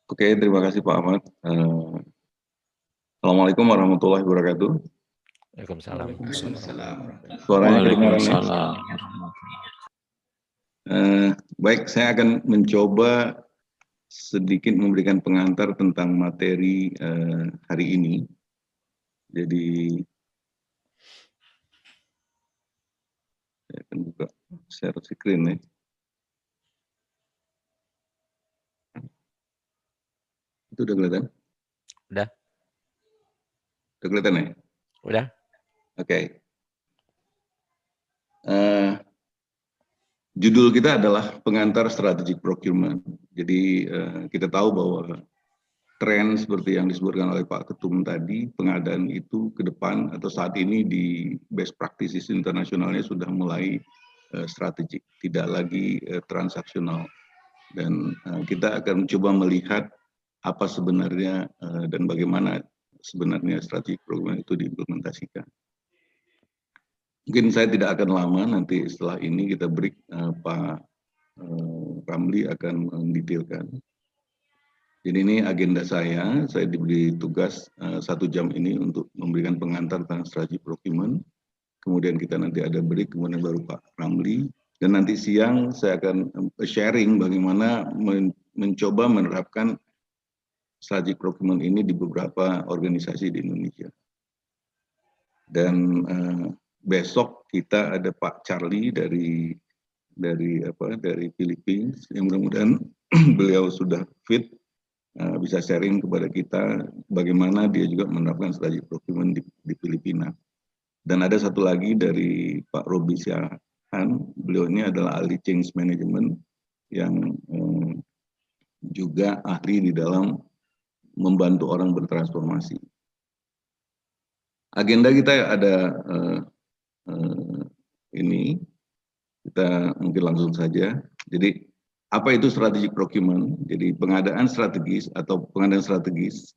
Oke, terima kasih Pak Ahmad. Assalamualaikum warahmatullahi wabarakatuh. Waalaikumsalam. Suaranya kedengaran ya? Waalaikumsalam. Baik, saya akan mencoba sedikit memberikan pengantar tentang materi hari ini. Jadi, saya akan buka share screen ya. Itu udah kelihatan? Udah? Udah kelihatan ya? Udah? Oke. Judul kita adalah pengantar strategic procurement. Jadi kita tahu bahwa tren seperti yang disebutkan oleh Pak Ketum tadi, pengadaan itu ke depan atau saat ini di best practices internasionalnya sudah mulai strategik, tidak lagi transaksional. Dan kita akan coba melihat apa sebenarnya dan bagaimana sebenarnya strategic program itu diimplementasikan. Mungkin saya tidak akan lama, nanti setelah ini kita break, Pak Ramli akan mendetailkan. Jadi ini agenda saya diberi tugas 1 jam ini untuk memberikan pengantar tentang strategi procurement. Kemudian kita nanti ada break, kemudian baru Pak Ramli. Dan nanti siang saya akan sharing bagaimana mencoba menerapkan strategi procurement ini di beberapa organisasi di Indonesia. Dan besok kita ada Pak Charlie dari Filipina, yang mudah-mudahan beliau sudah fit, bisa sharing kepada kita bagaimana dia juga menerapkan strategi procurement di Filipina. Dan ada satu lagi dari Pak Robi Syahan, beliau ini adalah ahli change management yang juga ahli di dalam membantu orang bertransformasi. Agenda kita ada ini, kita mungkin langsung saja. Jadi apa itu strategic procurement? Jadi pengadaan strategis atau pengadaan strategis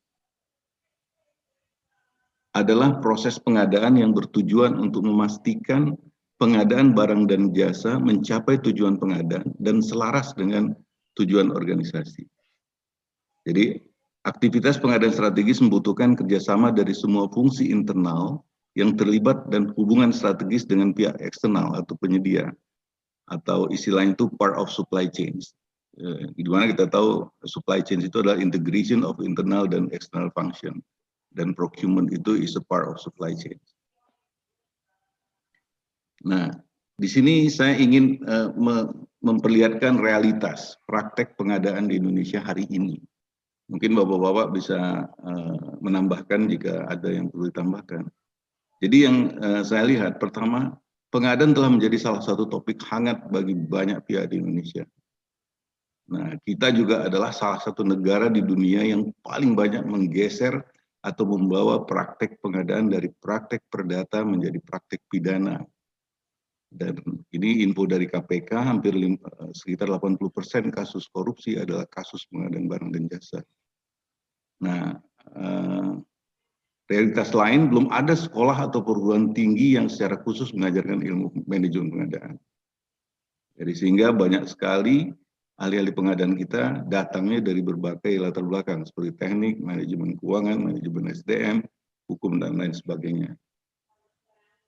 adalah proses pengadaan yang bertujuan untuk memastikan pengadaan barang dan jasa mencapai tujuan pengadaan dan selaras dengan tujuan organisasi. Jadi aktivitas pengadaan strategis membutuhkan kerjasama dari semua fungsi internal yang terlibat dan hubungan strategis dengan pihak eksternal atau penyedia, atau istilahnya itu part of supply chain. Di mana kita tahu supply chain itu adalah integration of internal dan external function, dan procurement itu is a part of supply chain. Nah, di sini saya ingin memperlihatkan realitas praktek pengadaan di Indonesia hari ini. Mungkin Bapak-Bapak bisa menambahkan jika ada yang perlu ditambahkan. Jadi yang saya lihat, pertama, pengadaan telah menjadi salah satu topik hangat bagi banyak pihak di Indonesia. Nah, kita juga adalah salah satu negara di dunia yang paling banyak menggeser atau membawa praktek pengadaan dari praktek perdata menjadi praktek pidana. Dan ini info dari KPK, hampir sekitar 80% kasus korupsi adalah kasus pengadaan barang dan jasa. Nah, realitas lain, belum ada sekolah atau perguruan tinggi yang secara khusus mengajarkan ilmu manajemen pengadaan. Jadi sehingga banyak sekali ahli-ahli pengadaan kita datangnya dari berbagai latar belakang seperti teknik, manajemen keuangan, manajemen SDM, hukum, dan lain sebagainya.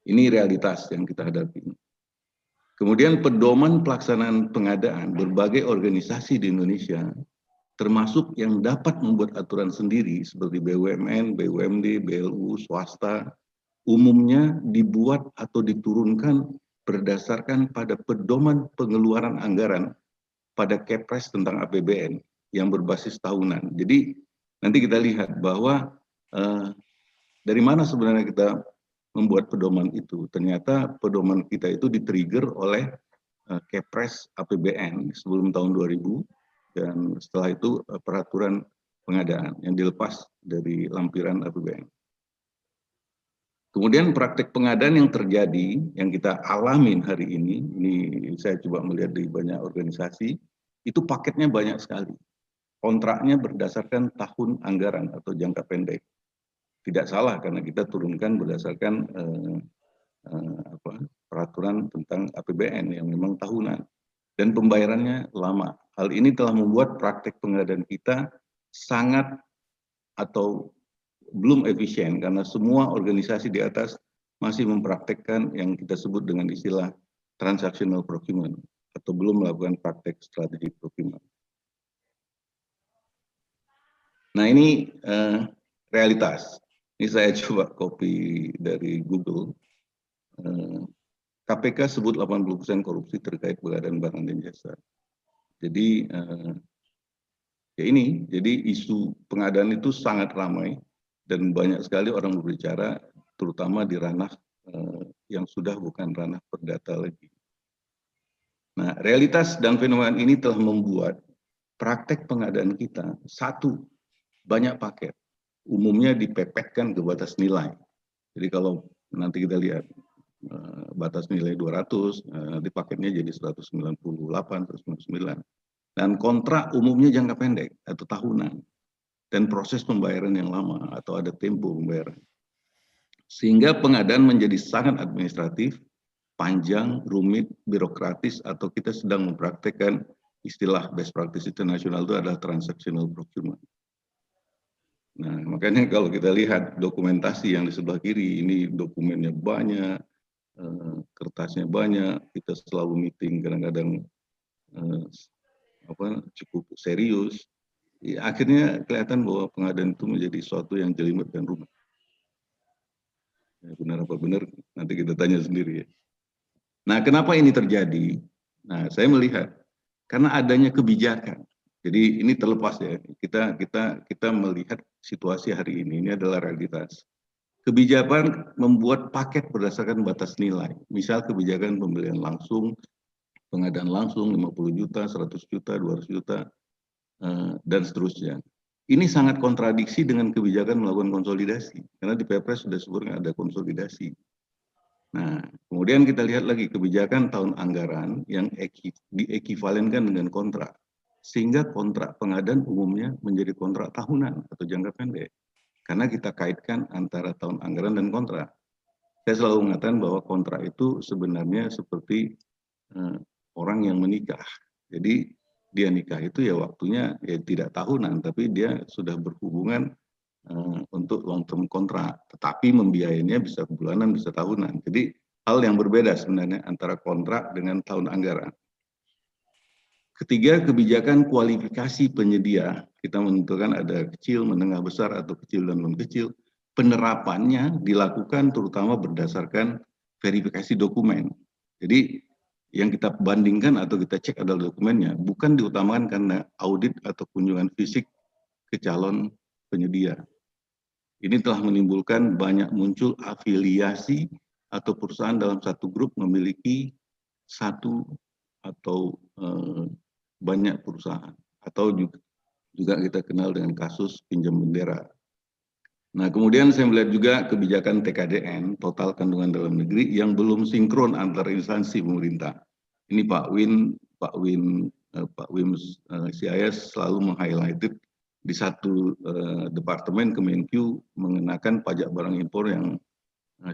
Ini realitas yang kita hadapi. Kemudian pedoman pelaksanaan pengadaan berbagai organisasi di Indonesia, termasuk yang dapat membuat aturan sendiri seperti BUMN, BUMD, BLU, swasta, umumnya dibuat atau diturunkan berdasarkan pada pedoman pengeluaran anggaran pada Kepres tentang APBN yang berbasis tahunan. Jadi nanti kita lihat bahwa dari mana sebenarnya kita membuat pedoman itu. Ternyata pedoman kita itu di-trigger oleh Kepres APBN sebelum tahun 2000, dan setelah itu peraturan pengadaan yang dilepas dari lampiran APBN. Kemudian praktek pengadaan yang terjadi, yang kita alamin hari ini saya coba melihat di banyak organisasi, itu paketnya banyak sekali. Kontraknya berdasarkan tahun anggaran atau jangka pendek. Tidak salah karena kita turunkan berdasarkan peraturan tentang APBN yang memang tahunan. Dan pembayarannya lama. Hal ini telah membuat praktek pengadaan kita sangat atau belum efisien karena semua organisasi di atas masih mempraktekkan yang kita sebut dengan istilah transactional procurement atau belum melakukan praktek strategi procurement. Nah ini realitas. Ini saya coba copy dari Google. KPK sebut 80% korupsi terkait pengadaan barang dan jasa. Jadi ya ini, jadi isu pengadaan itu sangat ramai dan banyak sekali orang berbicara, terutama di ranah yang sudah bukan ranah perdata lagi. Nah, realitas dan fenomena ini telah membuat praktek pengadaan kita satu, banyak paket, umumnya dipepetkan ke batas nilai. Jadi kalau nanti kita lihat batas nilai 200, nanti paketnya jadi 198, 199. Dan kontrak umumnya jangka pendek atau tahunan. Dan proses pembayaran yang lama atau ada tempo pembayaran. Sehingga pengadaan menjadi sangat administratif, panjang, rumit, birokratis, atau kita sedang mempraktekkan istilah best practice internasional itu adalah transactional procurement. Nah, makanya kalau kita lihat dokumentasi yang di sebelah kiri, ini dokumennya banyak, kertasnya banyak, kita selalu meeting kadang-kadang cukup serius. Ya, akhirnya kelihatan bahwa pengadaan itu menjadi suatu yang jelimet dan rumit. Ya, benar apa benar, nanti kita tanya sendiri ya. Nah, kenapa ini terjadi? Nah, saya melihat karena adanya kebijakan. Jadi ini terlepas ya, kita melihat situasi hari ini adalah realitas. Kebijakan membuat paket berdasarkan batas nilai. Misal kebijakan pembelian langsung, pengadaan langsung 50 juta, 100 juta, 200 juta, dan seterusnya. Ini sangat kontradiksi dengan kebijakan melakukan konsolidasi. Karena di Perpres sudah sebutkan ada konsolidasi. Nah, kemudian kita lihat lagi kebijakan tahun anggaran yang diekivalenkan dengan kontrak. Sehingga kontrak pengadaan umumnya menjadi kontrak tahunan atau jangka pendek. Karena kita kaitkan antara tahun anggaran dan kontrak. Saya selalu mengatakan bahwa kontrak itu sebenarnya seperti orang yang menikah. Jadi dia nikah itu ya waktunya ya tidak tahunan, tapi dia sudah berhubungan untuk long term kontrak, tetapi membiayainya bisa bulanan, bisa tahunan. Jadi hal yang berbeda sebenarnya antara kontrak dengan tahun anggaran. Ketiga, kebijakan kualifikasi penyedia. Kita menentukan ada kecil, menengah, besar, atau kecil dan non kecil. Penerapannya dilakukan terutama berdasarkan verifikasi dokumen. Jadi yang kita bandingkan atau kita cek adalah dokumennya, bukan diutamakan karena audit atau kunjungan fisik ke calon penyedia. Ini telah menimbulkan banyak muncul afiliasi atau perusahaan dalam satu grup memiliki satu atau banyak perusahaan. Atau juga kita kenal dengan kasus pinjam bendera. Nah, kemudian saya melihat juga kebijakan TKDN, total kandungan dalam negeri, yang belum sinkron antar instansi pemerintah. Ini Pak Wim CIS selalu meng-highlighted di satu departemen Kemenkyu mengenakan pajak barang impor yang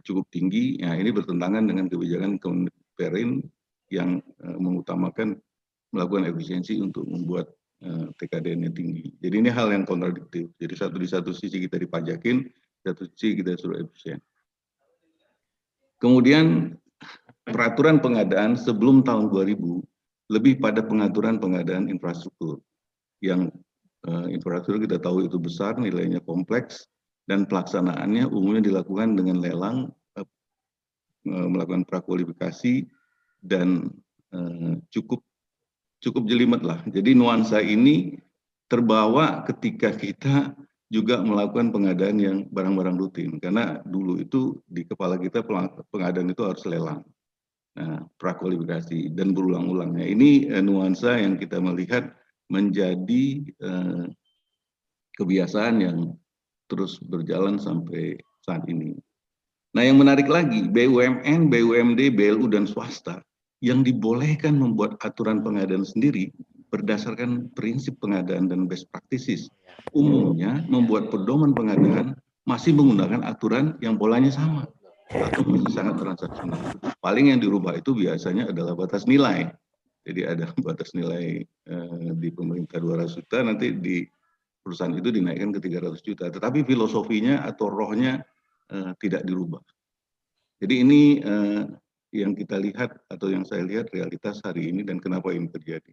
cukup tinggi. Ya, ini bertentangan dengan kebijakan Kemenperin yang mengutamakan melakukan efisiensi untuk membuat TKDN-nya tinggi. Jadi ini hal yang kontradiktif. Jadi di satu sisi kita dipajakin, satu sisi kita suruh efisien. Kemudian peraturan pengadaan sebelum tahun 2000 lebih pada pengaturan pengadaan infrastruktur yang infrastruktur kita tahu itu besar, nilainya kompleks, dan pelaksanaannya umumnya dilakukan dengan lelang, melakukan prakualifikasi, dan cukup jelimet lah. Jadi nuansa ini terbawa ketika kita juga melakukan pengadaan yang barang-barang rutin. Karena dulu itu di kepala kita pengadaan itu harus lelang. Nah, prakualifikasi dan berulang-ulangnya. Ini nuansa yang kita melihat menjadi kebiasaan yang terus berjalan sampai saat ini. Nah, yang menarik lagi, BUMN, BUMD, BLU, dan swasta yang dibolehkan membuat aturan pengadaan sendiri berdasarkan prinsip pengadaan dan best practices. Umumnya membuat pedoman pengadaan masih menggunakan aturan yang polanya sama atau masih sangat transaksional. Paling yang dirubah itu biasanya adalah batas nilai. Jadi ada batas nilai di pemerintah 200 juta, nanti di perusahaan itu dinaikkan ke 300 juta, tetapi filosofinya atau rohnya tidak dirubah. Jadi ini yang kita lihat atau yang saya lihat realitas hari ini dan kenapa ini terjadi.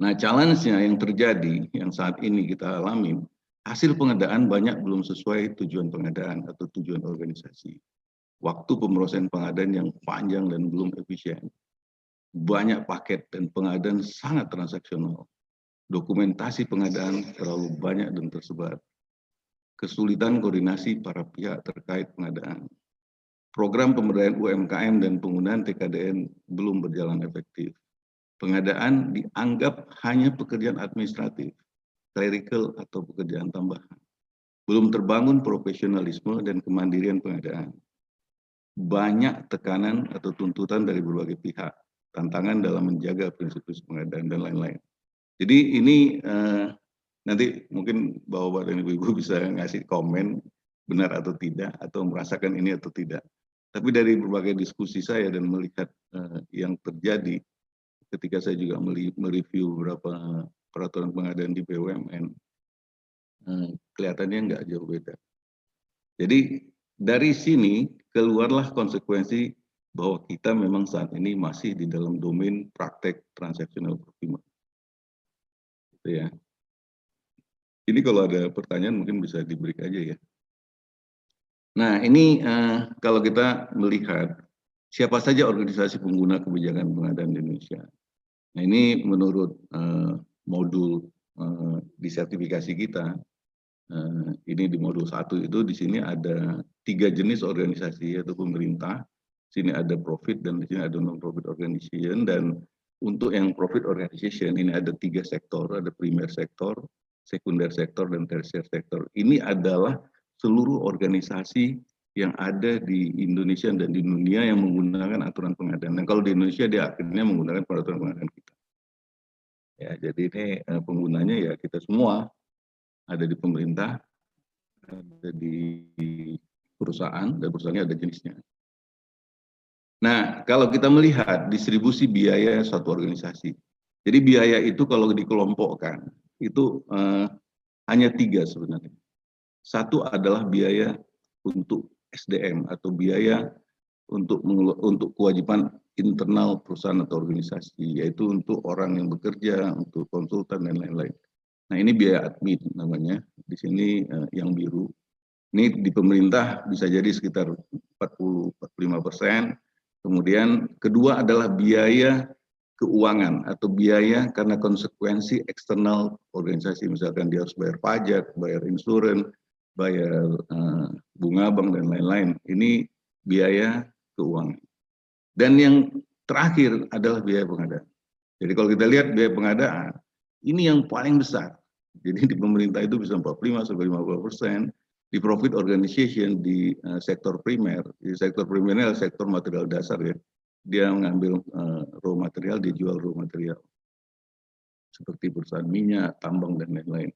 Nah, challenge-nya yang terjadi, yang saat ini kita alami, hasil pengadaan banyak belum sesuai tujuan pengadaan atau tujuan organisasi. Waktu pemrosesan pengadaan yang panjang dan belum efisien. Banyak paket dan pengadaan sangat transaksional. Dokumentasi pengadaan terlalu banyak dan tersebar. Kesulitan koordinasi para pihak terkait pengadaan. Program pemberdayaan UMKM dan penggunaan TKDN belum berjalan efektif. Pengadaan dianggap hanya pekerjaan administratif, clerical atau pekerjaan tambahan. Belum terbangun profesionalisme dan kemandirian pengadaan. Banyak tekanan atau tuntutan dari berbagai pihak, tantangan dalam menjaga prinsip-prinsip pengadaan dan lain-lain. Jadi ini nanti mungkin Bapak dan Ibu bisa ngasih komen benar atau tidak, atau merasakan ini atau tidak. Tapi dari berbagai diskusi saya dan melihat yang terjadi ketika saya juga mereview beberapa peraturan pengadaan di BUMN, kelihatannya nggak jauh beda. Jadi dari sini keluarlah konsekuensi bahwa kita memang saat ini masih di dalam domain praktek transactional procurement. Gitu ya. Ini kalau ada pertanyaan mungkin bisa di-break aja ya. Nah ini kalau kita melihat siapa saja organisasi pengguna kebijakan pengadaan di Indonesia. Nah ini menurut modul di sertifikasi kita, ini di modul 1 itu di sini ada 3 jenis organisasi yaitu pemerintah, sini ada profit dan di sini ada non-profit organization, dan untuk yang profit organization ini ada 3 sektor, ada primer sektor, sekunder sektor, dan tersier sektor. Ini adalah seluruh organisasi yang ada di Indonesia dan di dunia yang menggunakan aturan pengadaan. Dan kalau di Indonesia dia akhirnya menggunakan peraturan pengadaan kita. Ya, jadi ini penggunanya ya kita semua, ada di pemerintah, ada di perusahaan, dan perusahaannya ada jenisnya. Nah, kalau kita melihat distribusi biaya suatu organisasi, jadi biaya itu kalau dikelompokkan, itu hanya 3 sebenarnya. Satu adalah biaya untuk SDM atau biaya untuk kewajiban internal perusahaan atau organisasi, yaitu untuk orang yang bekerja, untuk konsultan dan lain-lain. Nah ini biaya admin namanya, di sini yang biru. Ini di pemerintah bisa jadi sekitar 40-45%. Kemudian kedua adalah biaya keuangan atau biaya karena konsekuensi eksternal organisasi, misalkan dia harus bayar pajak, bayar insurans, bayar bunga bank dan lain-lain. Ini biaya keuangan. Dan yang terakhir adalah biaya pengadaan. Jadi kalau kita lihat biaya pengadaan, ini yang paling besar. Jadi di pemerintah itu bisa 45-50%, di profit organization di sektor primer. Di sektor primer adalah sektor material dasar ya. Dia mengambil raw material, dia jual raw material. Seperti perusahaan minyak, tambang dan lain-lain.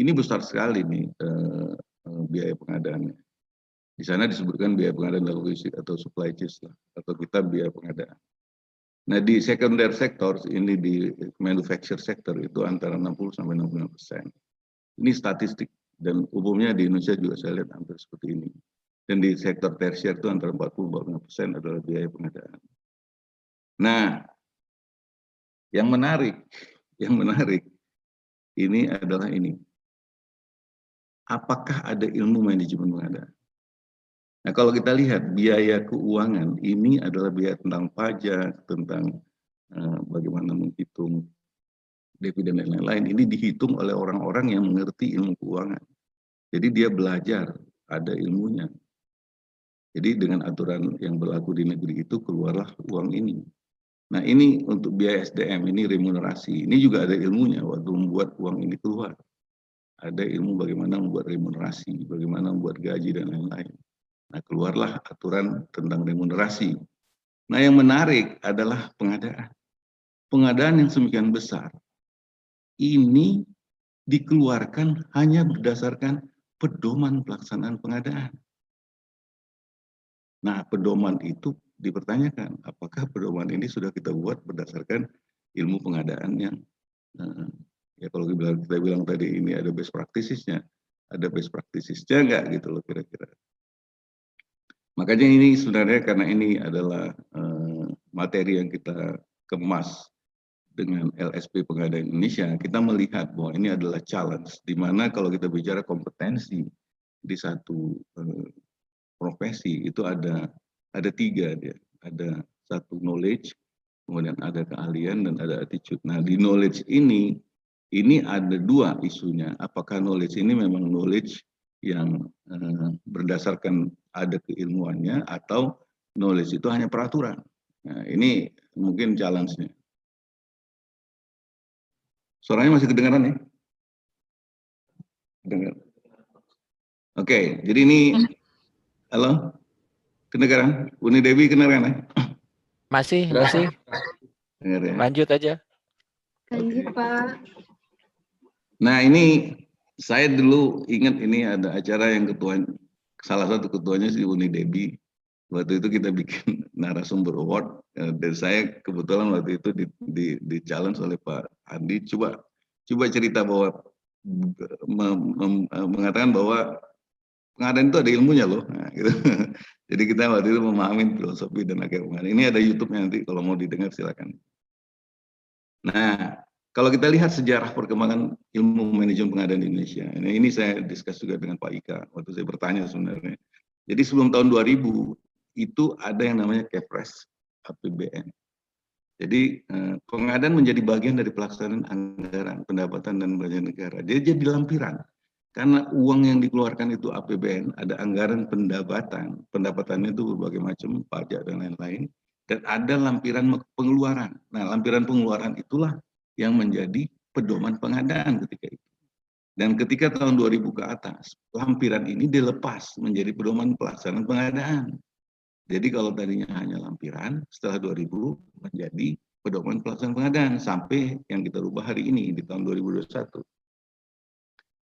Ini besar sekali nih biaya pengadaannya. Di sana disebutkan biaya pengadaan dan logistik atau supply chain atau kita biaya pengadaan. Nah di secondary sector ini di manufacture sector itu antara 60-65%. Ini statistik dan umumnya di Indonesia juga saya lihat hampir seperti ini. Dan di sektor tersier itu antara 40-45% adalah biaya pengadaan. Nah yang menarik ini adalah ini. Apakah ada ilmu manajemen pengadaan? Nah, kalau kita lihat biaya keuangan ini adalah biaya tentang pajak, tentang bagaimana menghitung dividen dan lain-lain. Ini dihitung oleh orang-orang yang mengerti ilmu keuangan. Jadi dia belajar, ada ilmunya. Jadi dengan aturan yang berlaku di negeri itu keluarlah uang ini. Nah ini untuk biaya SDM, ini remunerasi. Ini juga ada ilmunya waktu membuat uang ini keluar. Ada ilmu bagaimana membuat remunerasi, bagaimana membuat gaji dan lain-lain. Nah, keluarlah aturan tentang remunerasi. Nah, yang menarik adalah pengadaan. Pengadaan yang semakin besar, ini dikeluarkan hanya berdasarkan pedoman pelaksanaan pengadaan. Nah, pedoman itu dipertanyakan, apakah pedoman ini sudah kita buat berdasarkan ilmu pengadaan yang Ya kalau kita bilang tadi ini ada best practices-nya, ada best practices-nya nggak gitu loh kira-kira. Makanya ini sebenarnya karena ini adalah materi yang kita kemas dengan LSP Pengadaan Indonesia, kita melihat bahwa ini adalah challenge, di mana kalau kita bicara kompetensi di satu profesi itu ada 3 dia, ada satu knowledge, kemudian ada keahlian dan ada attitude. Nah di knowledge ini ada 2 isunya, apakah knowledge ini memang knowledge yang berdasarkan ada keilmuannya atau knowledge itu hanya peraturan. Nah ini mungkin challenge-nya. Suaranya masih kedengaran ya? Dengar. Oke, jadi ini, halo, kedengaran? Uni Dewi kedengaran ya? Masih. Dengar ya? Lanjut aja. Lanjut, Pak. Nah ini saya dulu ingat ini ada acara yang salah satu ketuanya si Uni Dewi. Waktu itu kita bikin narasumber award dan saya kebetulan waktu itu di challenge oleh Pak Andi, coba cerita bahwa mengatakan bahwa pengadaan itu ada ilmunya loh. Nah, gitu. Jadi kita waktu itu memahami filosofi dan agama. Ini ada YouTube-nya nanti kalau mau didengar silakan. Nah, kalau kita lihat sejarah perkembangan ilmu manajemen pengadaan di Indonesia, ini saya diskus juga dengan Pak Ika waktu saya bertanya sebenarnya. Jadi sebelum tahun 2000 itu ada yang namanya Kepres APBN. Jadi pengadaan menjadi bagian dari pelaksanaan anggaran pendapatan dan belanja negara. Dia jadi lampiran. Karena uang yang dikeluarkan itu APBN, ada anggaran pendapatan. Pendapatannya itu berbagai macam, pajak dan lain-lain. Dan ada lampiran pengeluaran. Nah, lampiran pengeluaran itulah yang menjadi pedoman pengadaan ketika itu. Dan ketika tahun 2000 ke atas, lampiran ini dilepas menjadi pedoman pelaksanaan pengadaan. Jadi kalau tadinya hanya lampiran, setelah 2000 menjadi pedoman pelaksanaan pengadaan sampai yang kita rubah hari ini di tahun 2021.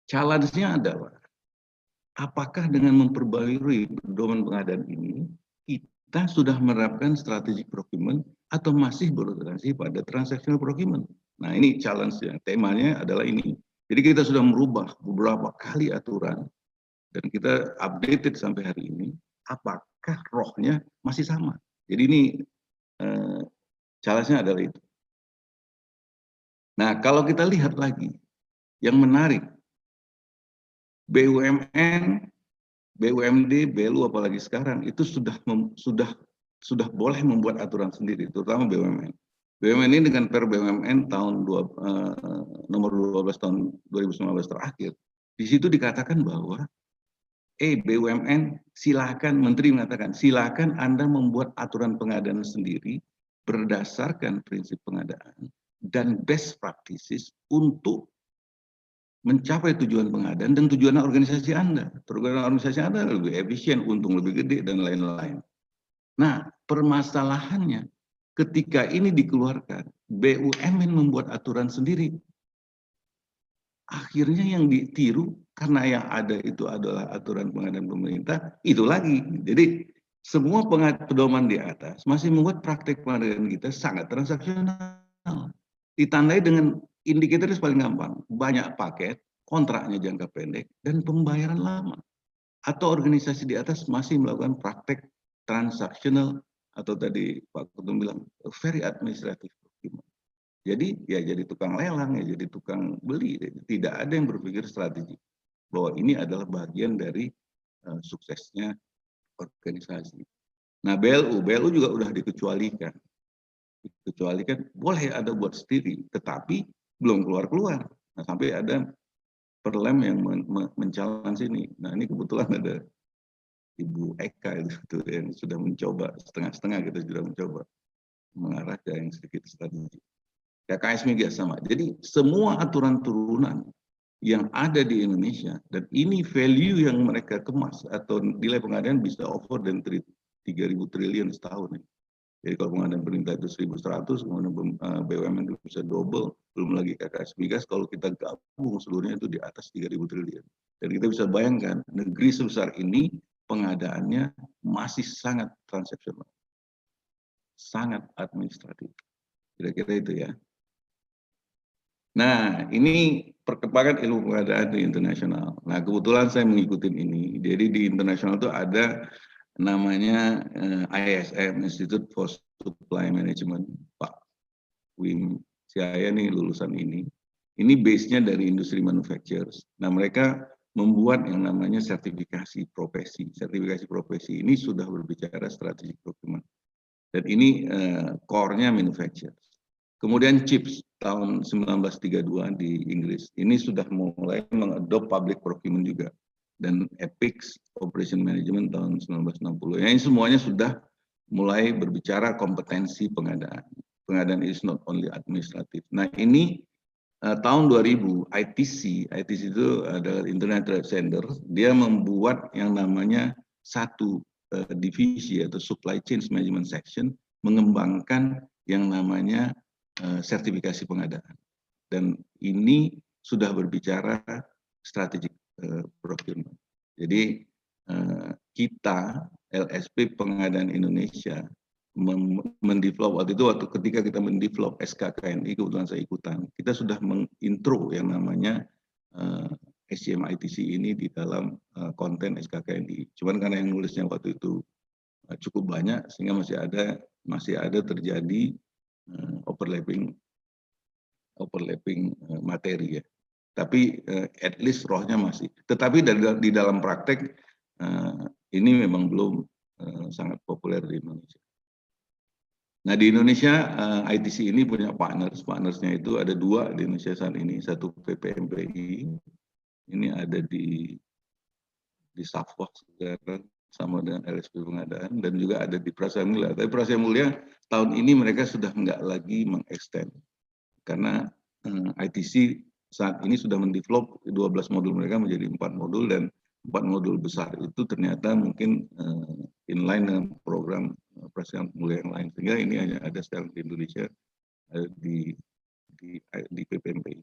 Challenge-nya adalah apakah dengan memperbarui pedoman pengadaan ini kita sudah menerapkan strategic procurement atau masih berorientasi pada transactional procurement. Nah, ini challenge-nya. Temanya adalah ini. Jadi kita sudah merubah beberapa kali aturan dan kita updated sampai hari ini. Apakah rohnya masih sama? Jadi ini challenge-nya adalah itu. Nah, kalau kita lihat lagi, yang menarik, BUMN, BUMD, BLU apalagi sekarang itu sudah boleh membuat aturan sendiri, terutama BUMN. BUMN ini dengan Per BUMN tahun nomor 12 tahun 2019 terakhir, di situ dikatakan bahwa BUMN silakan, Menteri mengatakan silakan Anda membuat aturan pengadaan sendiri berdasarkan prinsip pengadaan dan best practices untuk mencapai tujuan pengadaan dan tujuan organisasi Anda. Tujuan organisasi Anda lebih efisien, untung lebih gede dan lain-lain. Nah, permasalahannya ketika ini dikeluarkan, BUMN membuat aturan sendiri. Akhirnya yang ditiru karena yang ada itu adalah aturan pengadaan pemerintah, itu lagi. Jadi semua pedoman di atas masih membuat praktek pengadaan kita sangat transaksional. Ditandai dengan indikator paling gampang, banyak paket, kontraknya jangka pendek, dan pembayaran lama. Atau organisasi di atas masih melakukan praktek transaksional atau tadi Pak Ketum bilang very administratif. Jadi ya jadi tukang lelang, ya jadi tukang beli. Tidak ada yang berpikir strategi bahwa ini adalah bagian dari suksesnya organisasi. Nah BLU juga udah dikecualikan. Dikecualikan boleh ada buat sendiri, tetapi belum keluar. Nah sampai ada Perlem yang mencalon sini. Nah ini kebetulan ada Ibu Eka itu yang sudah mencoba setengah-setengah, kita sudah mencoba mengarah ke yang sedikit strategi. KKS migas sama. Jadi semua aturan turunan yang ada di Indonesia dan ini value yang mereka kemas atau nilai pengadaan bisa over dan 3.000 triliun setahun. Jadi kalau pengadaan perintah itu 1.100, kemudian BUMN itu bisa double, belum lagi KKS migas kalau kita gabung seluruhnya itu di atas 3.000 triliun. Dan kita bisa bayangkan negeri sebesar ini pengadaannya masih sangat transaksional, sangat administratif. Kira-kira itu ya. Nah, ini perkembangan ilmu pengadaan di internasional. Nah, kebetulan saya mengikuti ini. Jadi di internasional itu ada namanya ISM, Institute for Supply Management, Pak Wim. Saya nih lulusan ini. Ini base-nya dari industri manufacturers. Nah, mereka membuat yang namanya sertifikasi profesi. Sertifikasi profesi ini sudah berbicara strategic procurement. Dan ini core-nya manufacturers. Kemudian CHIPS tahun 1932 di Inggris. Ini sudah mulai mengadop public procurement juga. Dan EPICS Operation Management tahun 1960. Ini semuanya sudah mulai berbicara kompetensi pengadaan. Pengadaan is not only administratif. Nah, ini tahun 2000 ITC itu adalah Internet Trade Center, dia membuat yang namanya satu divisi atau Supply Chain Management Section, mengembangkan yang namanya sertifikasi pengadaan. Dan ini sudah berbicara strategic procurement. Jadi kita LSP Pengadaan Indonesia mendevelop waktu ketika kita mendevelop SKKNI, kebetulan saya ikutan, kita sudah mengintro yang namanya SCM ITC ini di dalam konten SKKNI. Cuman karena yang nulisnya waktu itu cukup banyak sehingga masih ada terjadi overlapping materi ya. Tapi at least rohnya masih. Tetapi di dalam praktek ini memang belum sangat populer di Indonesia. Nah, di Indonesia ITC ini punya partnersnya itu ada 2 di Indonesia saat ini, satu PPMPI, ini ada di Safwah sekarang sama dengan LSP Pengadaan, dan juga ada di Prasetya Mulia. Tapi Prasetya Mulia tahun ini mereka sudah nggak lagi mengextend karena ITC saat ini sudah mendevelop 12 modul mereka menjadi 4 modul, dan 4 modul besar itu ternyata mungkin inline dengan program Prasetya Mulia yang lain, sehingga ini hanya ada sekarang di Indonesia di PPMPI.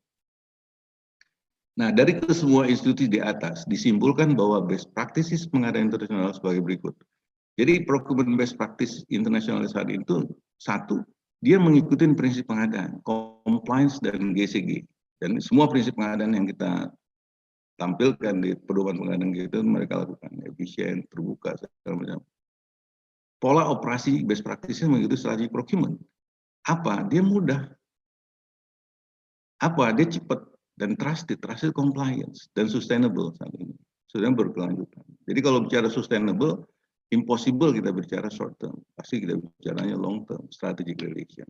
Nah, dari semua institusi di atas disimpulkan bahwa best practices pengadaan internasional sebagai berikut. Jadi procurement best practice internasional saat itu, satu, dia mengikuti prinsip pengadaan, compliance dan GCG. Dan semua prinsip pengadaan yang kita tampilkan di pedoman pengadaan gitu mereka lakukan, efisien, terbuka, segala macam. Pola operasi best practices mengikuti strategi procurement. Apa? Dia mudah. Apa? Dia cepat dan trusted compliance dan sustainable saat ini. Sudah berkelanjutan. Jadi kalau bicara sustainable, impossible kita bicara short term. Pasti kita bicaranya long term, strategic relation.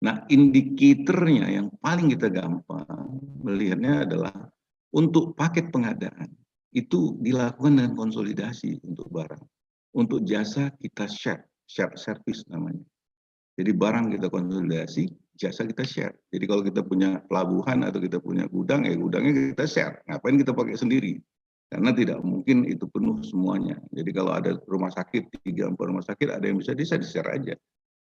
Nah, indikatornya yang paling kita gampang melihatnya adalah untuk paket pengadaan itu dilakukan dengan konsolidasi untuk barang. Untuk jasa kita share service namanya. Jadi barang kita konsolidasi, jasa kita share. Jadi kalau kita punya pelabuhan atau kita punya gudang, gudangnya kita share. Ngapain kita pakai sendiri? Karena tidak mungkin itu penuh semuanya. Jadi kalau ada rumah sakit, 3-4 rumah sakit, ada yang bisa di-share aja.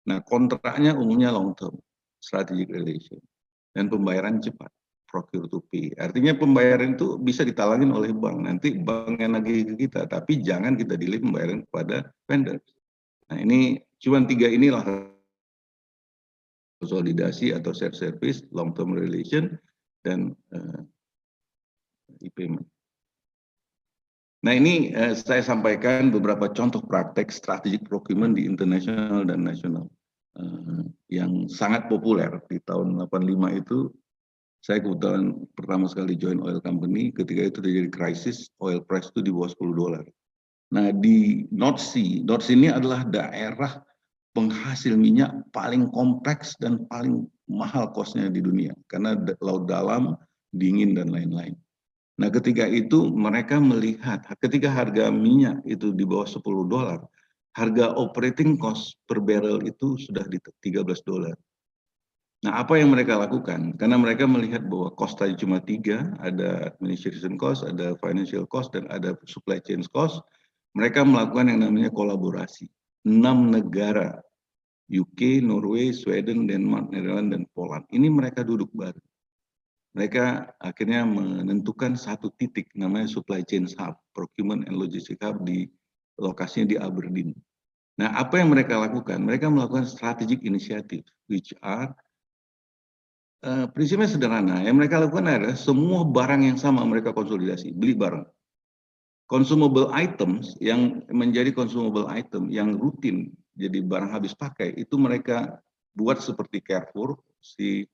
Nah, kontraknya umumnya long term, strategic relation. Dan pembayaran cepat, procure to pay. Artinya pembayaran itu bisa ditalangin oleh bank. Nanti bank yang nagih ke kita, tapi jangan kita delay pembayaran kepada vendor. Nah, ini cuma 3 inilah konsolidasi atau share service, long term relation, dan e-payment. Nah, ini saya sampaikan beberapa contoh praktek strategic procurement di internasional dan nasional yang sangat populer. Di tahun 85 itu saya kebetulan pertama sekali join oil company, ketika itu terjadi krisis, oil price itu di bawah $10. Nah, di North Sea ini adalah daerah penghasil minyak paling kompleks dan paling mahal kosnya di dunia, karena laut dalam, dingin, dan lain-lain. Nah, ketika itu mereka melihat, ketika harga minyak itu di bawah $10, harga operating cost per barrel itu sudah di $13. Nah, apa yang mereka lakukan? Karena mereka melihat bahwa cost tadi cuma 3, ada administration cost, ada financial cost, dan ada supply chain cost. Mereka melakukan yang namanya kolaborasi. 6 negara, UK, Norway, Sweden, Denmark, Netherlands, dan Poland. Ini mereka duduk bareng. Mereka akhirnya menentukan satu titik, namanya supply chain hub, procurement and logistics hub di lokasinya di Aberdeen. Nah, apa yang mereka lakukan? Mereka melakukan strategic initiative, which are Prinsipnya sederhana. Yang mereka lakukan adalah semua barang yang sama mereka konsolidasi, beli bareng. Consumable items yang menjadi consumable item yang rutin jadi barang habis pakai itu mereka buat seperti Carrefour, si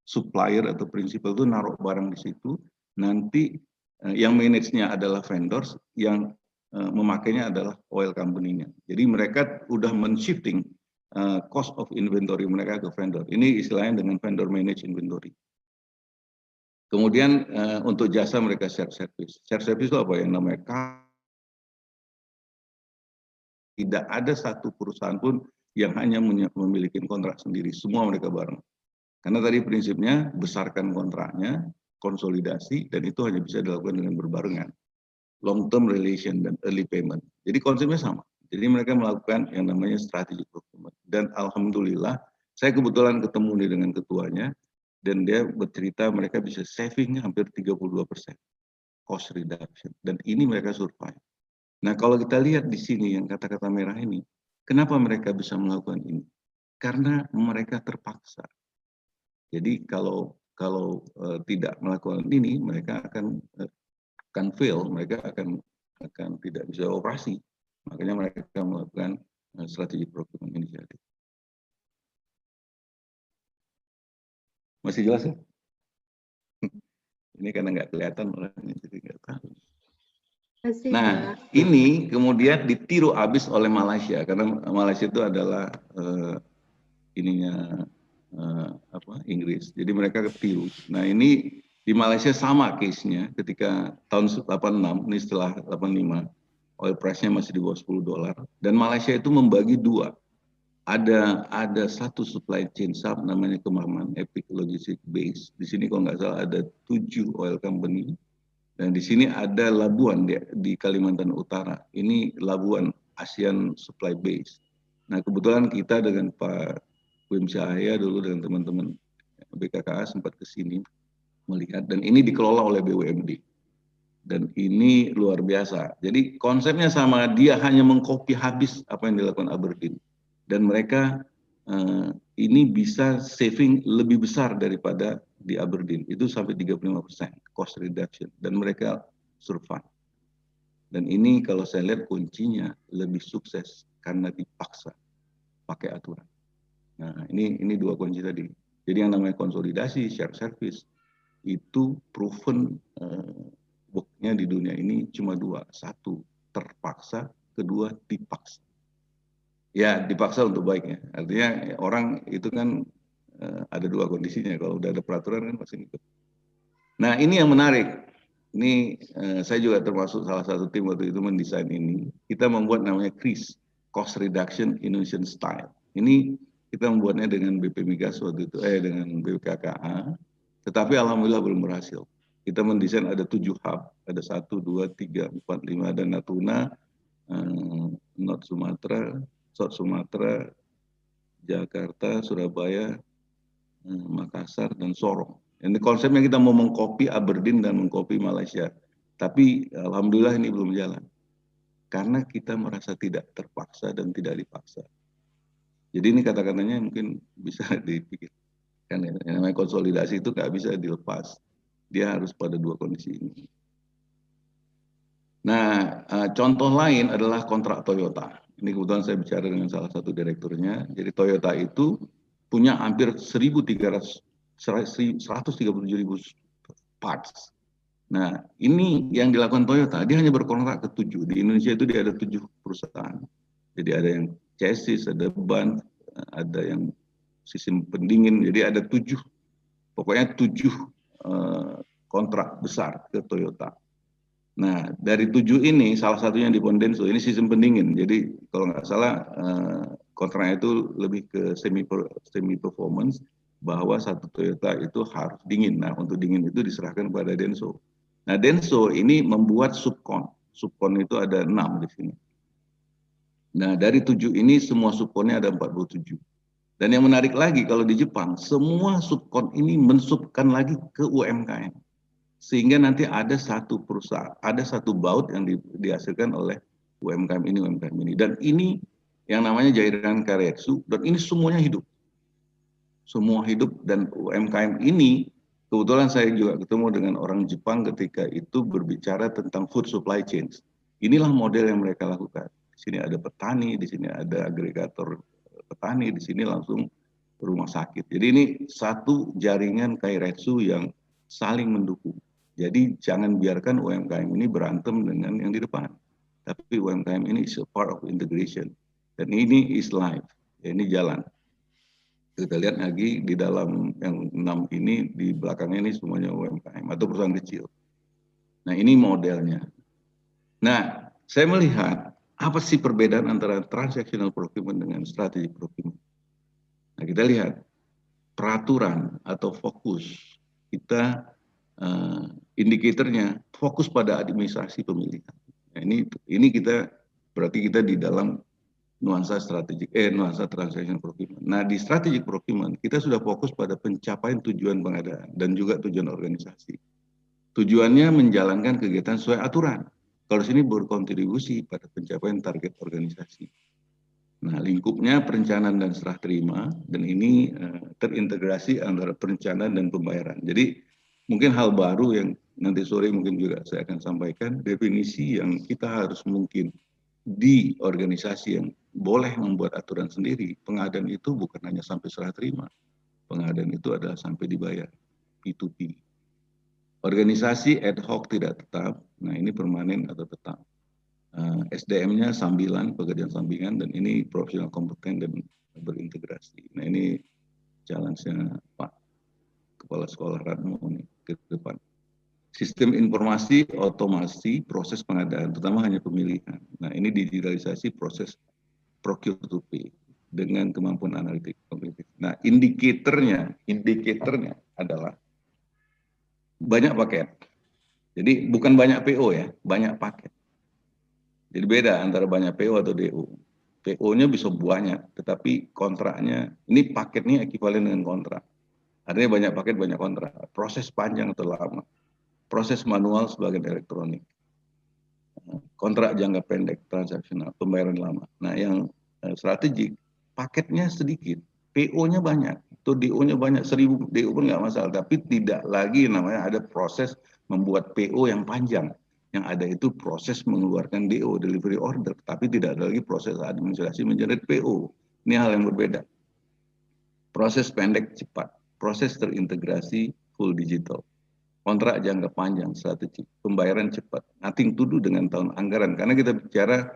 supplier atau principal itu naruh barang di situ, nanti yang manage-nya adalah vendors, yang memakainya adalah oil company-nya. Jadi mereka udah men-shifting cost of inventory mereka ke vendor. Ini istilahnya dengan vendor manage inventory. Kemudian untuk jasa mereka share service. Share service itu apa yang namanya? Tidak ada satu perusahaan pun yang hanya memiliki kontrak sendiri. Semua mereka bareng. Karena tadi prinsipnya besarkan kontraknya, konsolidasi, dan itu hanya bisa dilakukan dengan berbarengan. Long term relation dan early payment. Jadi konsepnya sama. Jadi mereka melakukan yang namanya strategic procurement. Dan alhamdulillah, saya kebetulan ketemu nih dengan ketuanya, dan dia bercerita mereka bisa saving hampir 32% cost reduction. Dan ini mereka survive. Nah kalau kita lihat di sini yang kata-kata merah ini, kenapa mereka bisa melakukan ini? Karena mereka terpaksa. Jadi kalau tidak melakukan ini, mereka akan fail, mereka akan tidak bisa operasi. Makanya mereka melakukan strategi procurement initiative. Masih jelas ya? Ini karena nggak kelihatan orangnya, jadi nggak tahu. Nah, ini kemudian ditiru habis oleh Malaysia, karena Malaysia itu adalah Inggris. Jadi mereka ketiru. Nah, ini di Malaysia sama case-nya ketika tahun 86, ini setelah 85, oil price-nya masih di bawah $10, dan Malaysia itu membagi dua. Ada satu supply chain sub namanya Kemaman Epic Logistic Base. Di sini kalau nggak salah ada 7 oil company, dan di sini ada Labuan di Kalimantan Utara. Ini Labuan ASEAN Supply Base. Nah kebetulan kita dengan Pak Wim Syahaya dulu dengan teman-teman BKKA sempat ke sini melihat, dan ini dikelola oleh BUMD. Dan ini luar biasa. Jadi konsepnya sama, dia hanya mengcopy habis apa yang dilakukan Aberdeen. Dan mereka ini bisa saving lebih besar daripada di Aberdeen. Itu sampai 35% cost reduction. Dan mereka survive. Dan ini kalau saya lihat kuncinya lebih sukses karena dipaksa pakai aturan. Nah ini dua kunci tadi. Jadi yang namanya konsolidasi, share service, itu proven booknya di dunia ini cuma dua. Satu, terpaksa. Kedua, dipaksa. Ya, dipaksa untuk baiknya. Artinya orang itu kan ada dua kondisinya. Kalau udah ada peraturan kan pasti ikut. Nah, ini yang menarik. Ini saya juga termasuk salah satu tim waktu itu mendesain ini. Kita membuat namanya CRIS, Cost Reduction Indonesian Style. Ini kita membuatnya dengan BP Migas waktu itu, dengan BKKA. Tetapi alhamdulillah belum berhasil. Kita mendesain ada 7 hub, ada 1, 2, 3, 4, 5, dan Natuna, North Sumatera, South Sumatera, Jakarta, Surabaya, Makassar, dan Sorong. Ini konsepnya kita mau mengcopy Aberdeen dan mengcopy Malaysia. Tapi alhamdulillah ini belum jalan. Karena kita merasa tidak terpaksa dan tidak dipaksa. Jadi ini kata-katanya mungkin bisa dipikir. Yang namanya konsolidasi itu nggak bisa dilepas. Dia harus pada dua kondisi ini. Nah, contoh lain adalah kontrak Toyota. Ini kebetulan saya bicara dengan salah satu direkturnya. Jadi Toyota itu punya hampir 137.000 parts. Nah, ini yang dilakukan Toyota, dia hanya berkontrak ke 7. Di Indonesia itu dia ada 7 perusahaan. Jadi ada yang chassis, ada ban, ada yang sistem pendingin. Jadi ada 7, pokoknya 7 kontrak besar ke Toyota. Nah, dari 7 ini, salah satunya di Pondenso, ini sistem pendingin. Jadi kalau nggak salah, kontraknya itu lebih ke semi performance, bahwa satu Toyota itu harus dingin. Nah, untuk dingin itu diserahkan kepada Denso. Nah, Denso ini membuat subkon. Subkon itu ada 6 di sini. Nah, dari 7 ini semua subkonnya ada 47. Dan yang menarik lagi, kalau di Jepang, semua subkon ini mensubkan lagi ke UMKM. Sehingga nanti ada satu perusahaan, ada satu baut yang dihasilkan oleh UMKM ini. Dan ini yang namanya Jairan Kairetsu, dan ini semuanya hidup. semua hidup. Dan UMKM ini, kebetulan saya juga ketemu dengan orang Jepang ketika itu berbicara tentang food supply chain. Inilah model yang mereka lakukan. Di sini ada petani, di sini ada agregator petani, di sini langsung rumah sakit. Jadi ini satu jaringan kairetsu yang saling mendukung. Jadi jangan biarkan UMKM ini berantem dengan yang di depan. Tapi UMKM ini is a part of integration. Dan ini is life. Ya, ini jalan. Kita lihat lagi di dalam yang 6 ini, di belakangnya ini semuanya UMKM atau perusahaan kecil. Nah ini modelnya. Nah saya melihat apa sih perbedaan antara transactional procurement dengan strategic procurement. Nah kita lihat peraturan atau fokus kita, indikatornya fokus pada administrasi pemilihan. Nah, ini kita berarti kita di dalam nuansa nuansa transaction procurement. Nah di strategic procurement kita sudah fokus pada pencapaian tujuan pengadaan dan juga tujuan organisasi. Tujuannya menjalankan kegiatan sesuai aturan. Kalau sini berkontribusi pada pencapaian target organisasi. Nah, lingkupnya perencanaan dan serah terima, dan ini terintegrasi antara perencanaan dan pembayaran. Jadi mungkin hal baru yang nanti sore mungkin juga saya akan sampaikan, definisi yang kita harus mungkin di organisasi yang boleh membuat aturan sendiri. Pengadaan itu bukan hanya sampai serah terima, pengadaan itu adalah sampai dibayar, P2P. Organisasi ad hoc tidak tetap, nah ini permanen atau tetap. SDM-nya sambilan, pekerjaan sampingan, dan ini profesional kompeten dan berintegrasi. Nah ini challenge-nya Pak Kepala Sekolah Ratmo nih ke depan. Sistem informasi, otomasi, proses pengadaan, terutama hanya pemilihan. Nah ini digitalisasi proses procure to pay dengan kemampuan analitik kognitif. Nah indikatornya adalah banyak paket. Jadi bukan banyak PO ya, banyak paket. Jadi beda antara banyak PO atau DO. PO-nya bisa banyak, tetapi kontraknya, ini paketnya ekuivalen dengan kontrak. Artinya banyak paket, banyak kontrak. Proses panjang atau lama. Proses manual sebagian elektronik. Kontrak jangka pendek, transaksional, pembayaran lama. Nah yang strategik, paketnya sedikit, PO-nya banyak, atau DO-nya banyak, 1000 DO pun nggak masalah. Tapi tidak lagi namanya ada proses membuat PO yang panjang. Yang ada itu proses mengeluarkan DO, delivery order, tapi tidak ada lagi proses administrasi menjerat PO. Ini hal yang berbeda. Proses pendek cepat, proses terintegrasi full digital, kontrak jangka panjang strategi, pembayaran cepat, nothing to do dengan tahun anggaran. Karena kita bicara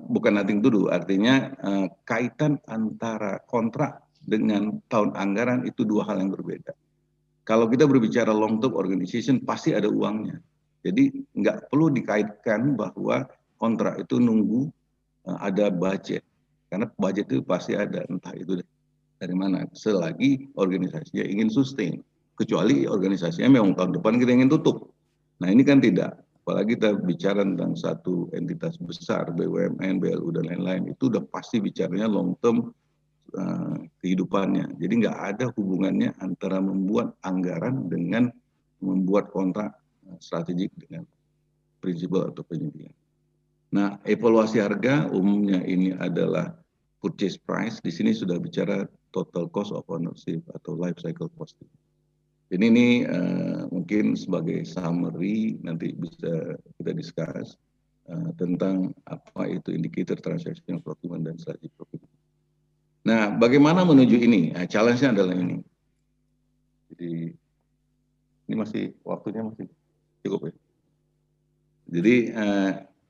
bukan nothing to do, artinya kaitan antara kontrak dengan tahun anggaran itu dua hal yang berbeda. Kalau kita berbicara long term organization pasti ada uangnya. Jadi nggak perlu dikaitkan bahwa kontrak itu nunggu ada budget. Karena budget itu pasti ada, entah itu dari mana. Selagi organisasinya ingin sustain. Kecuali organisasinya memang tahun depan kita ingin tutup. Nah ini kan tidak. Apalagi kita bicara tentang satu entitas besar, BUMN, BLU, dan lain-lain. Itu udah pasti bicaranya long term kehidupannya. Jadi nggak ada hubungannya antara membuat anggaran dengan membuat kontrak strategik dengan prinsipal atau penyedia. Nah, evaluasi harga umumnya ini adalah purchase price. Di sini sudah bicara total cost of ownership atau life cycle costing. Jadi ini mungkin sebagai summary nanti bisa kita discuss tentang apa itu indicator transactional procurement dan strategic procurement. Nah, bagaimana menuju ini? Nah, challenge-nya adalah ini. Jadi ini masih waktunya masih cukup ya. Jadi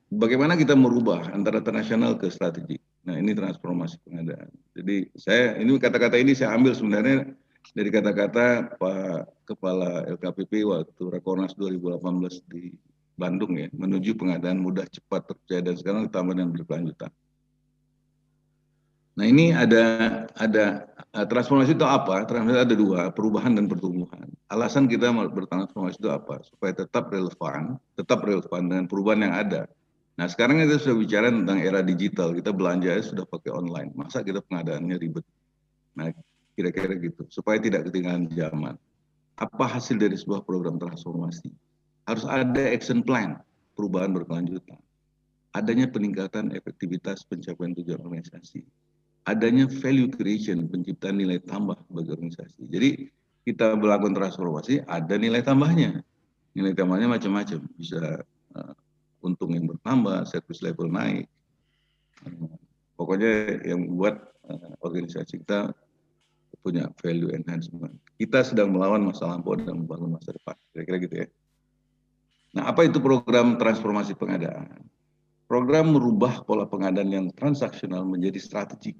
bagaimana kita merubah antara internasional ke strategik. Nah ini transformasi pengadaan. Jadi ini kata-kata ini saya ambil sebenarnya dari kata-kata Pak Kepala LKPP waktu Rakornas 2018 di Bandung ya, menuju pengadaan mudah, cepat, terpercaya, dan sekarang ditambah dan berkelanjutan. Nah ini ada transformasi itu apa? Transformasi ada dua, perubahan dan pertumbuhan. Alasan kita bertransformasi itu apa? Supaya tetap relevan dengan perubahan yang ada. Nah sekarang kita sudah bicara tentang era digital, kita belanja sudah pakai online. Masa kita pengadaannya ribet? Nah kira-kira gitu, supaya tidak ketinggalan zaman. Apa hasil dari sebuah program transformasi? Harus ada action plan, perubahan berkelanjutan. Adanya peningkatan efektivitas pencapaian tujuan organisasi. adanya value creation, penciptaan nilai tambah bagi organisasi. Jadi kita melakukan transformasi, ada nilai tambahnya. Nilai tambahnya macam-macam, bisa untung yang bertambah, service level naik. Pokoknya yang membuat organisasi kita punya value enhancement. Kita sedang melawan masa lampau dan membangun masa depan. Kira-kira gitu ya. Nah, apa itu program transformasi pengadaan? Program merubah pola pengadaan yang transaksional menjadi strategik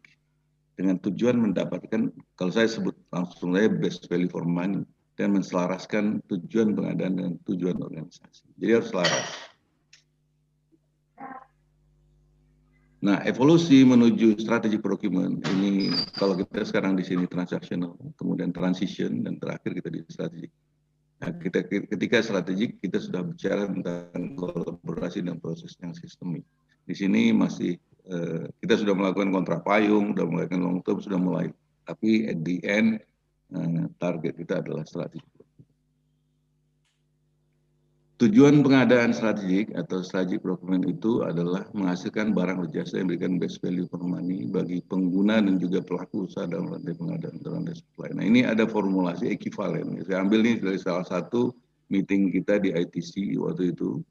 dengan tujuan mendapatkan, kalau saya sebut langsung saja best value for money, dan menselaraskan tujuan pengadaan dengan tujuan organisasi. Jadi harus selaras. Nah, evolusi menuju strategi procurement ini, kalau kita sekarang di sini transaksional, kemudian transition, dan terakhir kita di strategik. Nah, ketika strategik kita sudah bicara tentang kolaborasi dan proses yang sistemik. Di sini masih kita sudah melakukan kontrak payung, sudah melakukan long term, sudah mulai. Tapi at the end target kita adalah strategi. Tujuan pengadaan strategik atau strategic procurement itu adalah menghasilkan barang atau jasa yang memberikan best value for money bagi pengguna dan juga pelaku usaha dalam rantai pengadaan, dalam rantai supply. Nah, ini ada formulasi ekivalen. Saya ambil ini dari salah satu meeting kita di ITC waktu itu.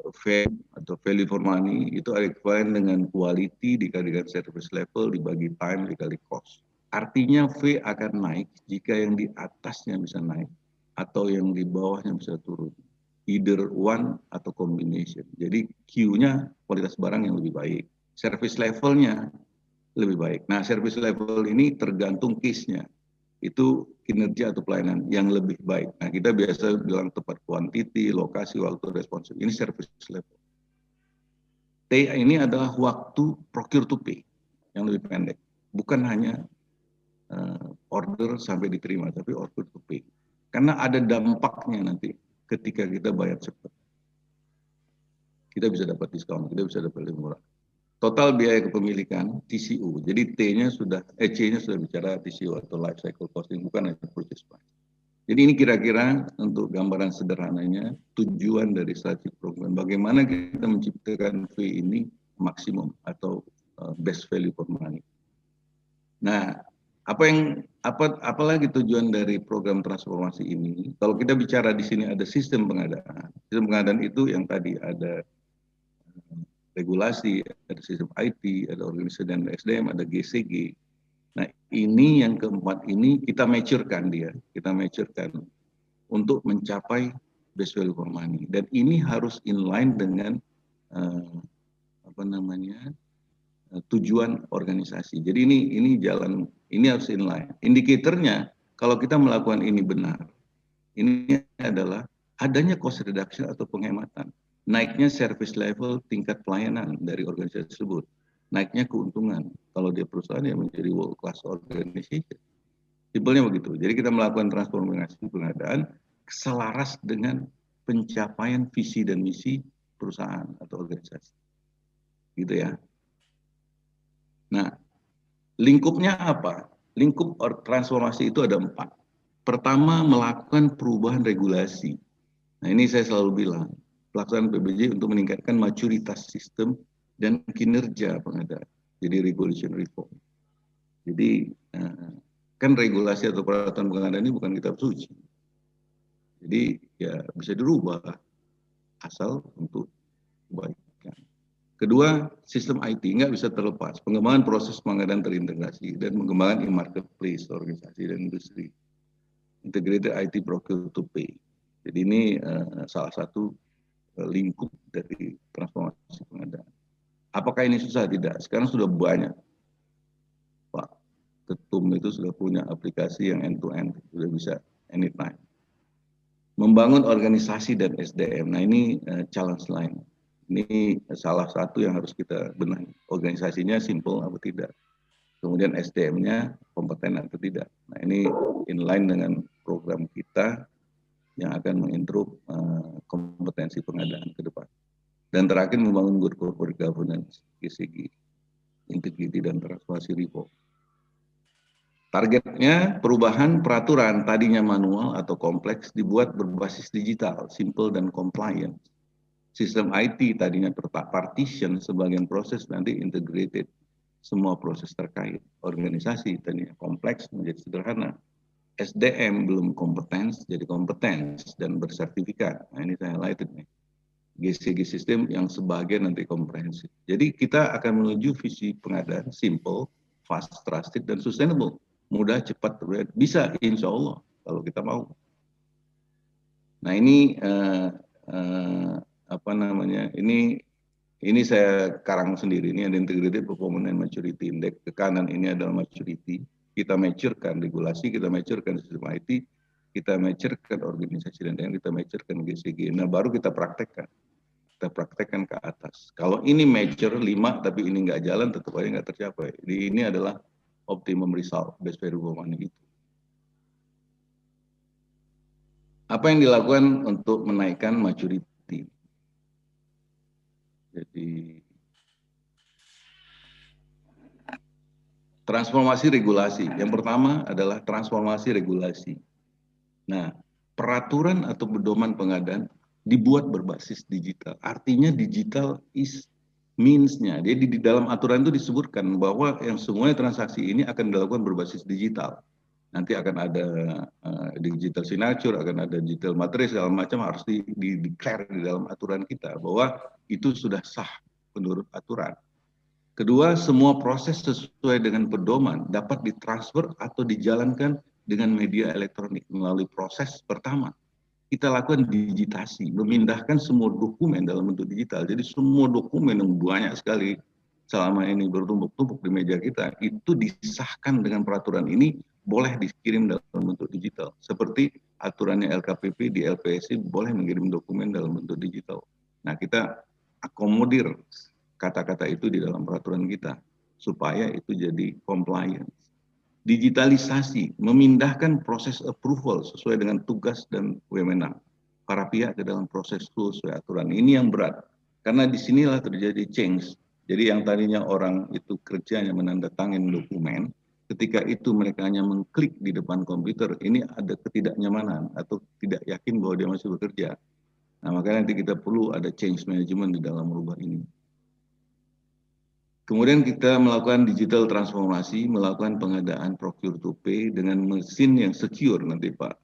V atau value for money itu ekivalen dengan quality dikalikan service level dibagi time dikali cost. Artinya V akan naik jika yang di atasnya bisa naik atau yang di bawahnya bisa turun. Either one atau combination. Jadi Q-nya kualitas barang yang lebih baik. Service levelnya lebih baik. Nah, service level ini tergantung case-nya. Itu kinerja atau pelayanan yang lebih baik. Nah, kita biasa bilang tepat quantity, lokasi, waktu, responsif. Ini service level. T ini adalah waktu procure to pay yang lebih pendek. Bukan hanya order sampai diterima, tapi order to pay. Karena ada dampaknya nanti ketika kita bayar cepat. Kita bisa dapat diskon, kita bisa dapat lebih murah. Total biaya kepemilikan TCO. Jadi C-nya sudah bicara TCO atau life cycle costing, bukan hanya purchase price. Jadi ini kira-kira untuk gambaran sederhananya tujuan dari strategic program. Bagaimana kita menciptakan V ini maksimum atau best value for money. Nah, apalagi tujuan dari program transformasi ini? Kalau kita bicara di sini ada sistem pengadaan. Sistem pengadaan itu yang tadi ada regulasi, ada sistem IT, ada organisasi dan SDM, ada GCG. Nah, ini yang keempat ini kita mature-kan dia, untuk mencapai best value for money. Dan ini harus inline dengan tujuan organisasi. Jadi ini jalan, ini harus inline. Indikatornya kalau kita melakukan ini benar, ini adalah adanya cost reduction atau penghematan, naiknya service level tingkat pelayanan dari organisasi tersebut, naiknya keuntungan kalau dia perusahaan yang menjadi world class organization. Simpelnya begitu. Jadi kita melakukan transformasi pengadaan selaras dengan pencapaian visi dan misi perusahaan atau organisasi. Gitu ya. Nah, lingkupnya apa? Lingkup transformasi itu ada 4. Pertama, melakukan perubahan regulasi. Nah, ini saya selalu bilang, pelaksanaan PBJ untuk meningkatkan maturitas sistem dan kinerja pengadaan. Jadi regulation reform. Jadi kan regulasi atau peraturan pengadaan ini bukan kitab suci. Jadi ya bisa dirubah asal untuk kebaikan. Kedua, sistem IT nggak bisa terlepas. Pengembangan proses pengadaan terintegrasi dan pengembangan e-marketplace organisasi dan industri. Integrated IT procure to pay. Jadi ini salah satu lingkup dari transformasi pengadaan. Apakah ini susah? Tidak. Sekarang sudah banyak. Pak Ketum itu sudah punya aplikasi yang end-to-end. Sudah bisa anytime. Membangun organisasi dan SDM. Nah ini challenge lain. Ini salah satu yang harus kita benahi. Organisasinya simple atau tidak. Kemudian SDM-nya kompeten atau tidak. Nah ini inline dengan program kita yang akan mengimprove kompetensi pengadaan ke depan. Dan terakhir membangun good corporate governance, GCG, integrity dan transformasi reform. Targetnya perubahan peraturan tadinya manual atau kompleks dibuat berbasis digital, simple dan compliant. Sistem IT tadinya partition, sebagian proses nanti integrated. semua proses terkait. Organisasi tadinya kompleks menjadi sederhana. SDM belum kompeten jadi kompetens dan bersertifikat. Nah, ini saya highlighted nih. GCG sistem yang sebagian nanti komprehensif. Jadi kita akan menuju visi pengadaan simple, fast, trusted, dan sustainable. Mudah, cepat, bisa insya Allah kalau kita mau. Nah ini apa namanya? Ini saya karang sendiri. Ini ada integrated performance and maturity index. Ke kanan ini adalah maturity. Kita maturekan regulasi, kita maturekan sistem IT, kita maturekan organisasi dan kita maturekan GCG. Nah baru kita praktekkan. Kita praktekkan ke atas. Kalau ini mature 5 tapi ini nggak jalan, tetap aja nggak tercapai. Jadi ini adalah optimum result best value for money itu. Apa yang dilakukan untuk menaikkan maturity? Jadi transformasi regulasi. Yang pertama adalah transformasi regulasi. Nah, peraturan atau pedoman pengadaan dibuat berbasis digital. Artinya digital is means-nya. Jadi di dalam aturan itu disebutkan bahwa yang semuanya transaksi ini akan dilakukan berbasis digital. Nanti akan ada digital signature, akan ada digital materi, segala macam harus di-declare di dalam aturan kita bahwa itu sudah sah menurut aturan. Kedua, semua proses sesuai dengan pedoman dapat ditransfer atau dijalankan dengan media elektronik melalui proses pertama. Kita lakukan digitasi, memindahkan semua dokumen dalam bentuk digital. Jadi semua dokumen yang banyak sekali selama ini bertumpuk-tumpuk di meja kita, itu disahkan dengan peraturan ini, boleh dikirim dalam bentuk digital. Seperti aturannya LKPP di LPSI boleh mengirim dokumen dalam bentuk digital. Nah kita akomodir kata-kata itu di dalam peraturan kita supaya itu jadi compliance. Digitalisasi, memindahkan proses approval sesuai dengan tugas dan wewenang para pihak ke dalam proses flow sesuai aturan. Ini yang berat karena disinilah terjadi change. Jadi yang tadinya orang itu kerjanya menandatangani dokumen, ketika itu mereka hanya mengklik di depan komputer, ini ada ketidaknyamanan atau tidak yakin bahwa dia masih bekerja. Nah makanya nanti kita perlu ada change management di dalam merubah ini. Kemudian kita melakukan digital transformasi, melakukan pengadaan procure to pay dengan mesin yang secure. Nanti Pak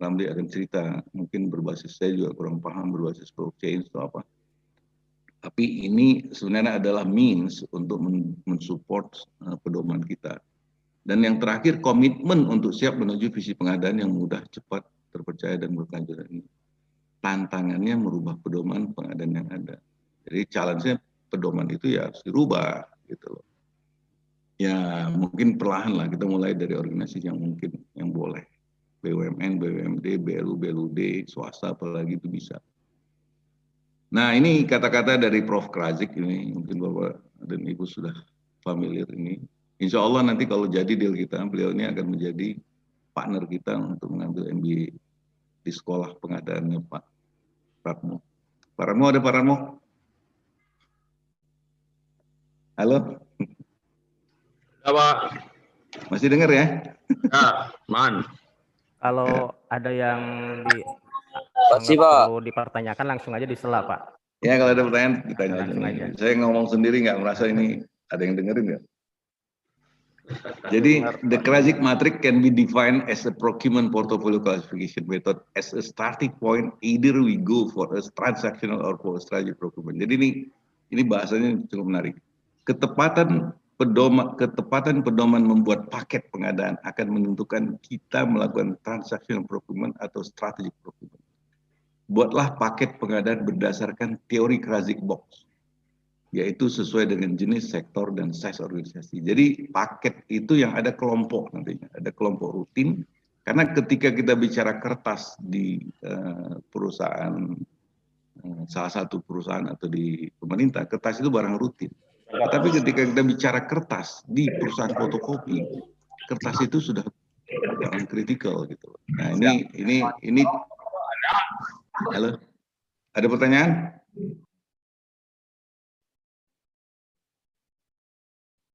Ramli akan cerita, mungkin berbasis, saya juga kurang paham berbasis blockchain atau apa. Tapi ini sebenarnya adalah means untuk mensupport pedoman kita. Dan yang terakhir, komitmen untuk siap menuju visi pengadaan yang mudah, cepat, terpercaya, dan berkelanjutan ini. Tantangannya merubah pedoman pengadaan yang ada. Jadi challenge-nya pedoman itu ya harus dirubah gitu loh. Ya mungkin perlahan lah, kita mulai dari organisasi yang mungkin yang boleh. BUMN, BUMD, BLU, BLUD, swasta apalagi itu bisa. Nah ini kata-kata dari Prof. Krazik ini, mungkin Bapak dan Ibu sudah familiar ini. Insya Allah nanti kalau jadi deal kita, beliau ini akan menjadi partner kita untuk mengambil MBA di sekolah pengadaannya Pak Ratmo. Pak Ratmo, ada Pak Ratmo? Halo? Ya, Pak. Masih dengar ya? Ya, man. Kalau ada yang Makasih, Pak. perlu dipertanyakan langsung aja disela, Pak. Ya kalau ada pertanyaan ditanya Langsung aja. Saya ngomong sendiri nggak merasa ini ada yang dengerin nggak? Jadi the Krazik matrix can be defined as a procurement portfolio classification method as a starting point. Either we go for a transactional or for a strategic procurement. Jadi ini bahasanya cukup menarik. Ketepatan pedoman membuat paket pengadaan akan menentukan kita melakukan transactional procurement atau strategic procurement. Buatlah paket pengadaan berdasarkan teori Krazik box, yaitu sesuai dengan jenis, sektor, dan size organisasi. Jadi paket itu yang ada kelompok nantinya, ada kelompok rutin. Karena ketika kita bicara kertas di perusahaan, salah satu perusahaan atau di pemerintah, kertas itu barang rutin. Tapi ketika kita bicara kertas di perusahaan fotokopi, kertas itu sudah barang kritikal gitu. Nah ini halo, ada pertanyaan?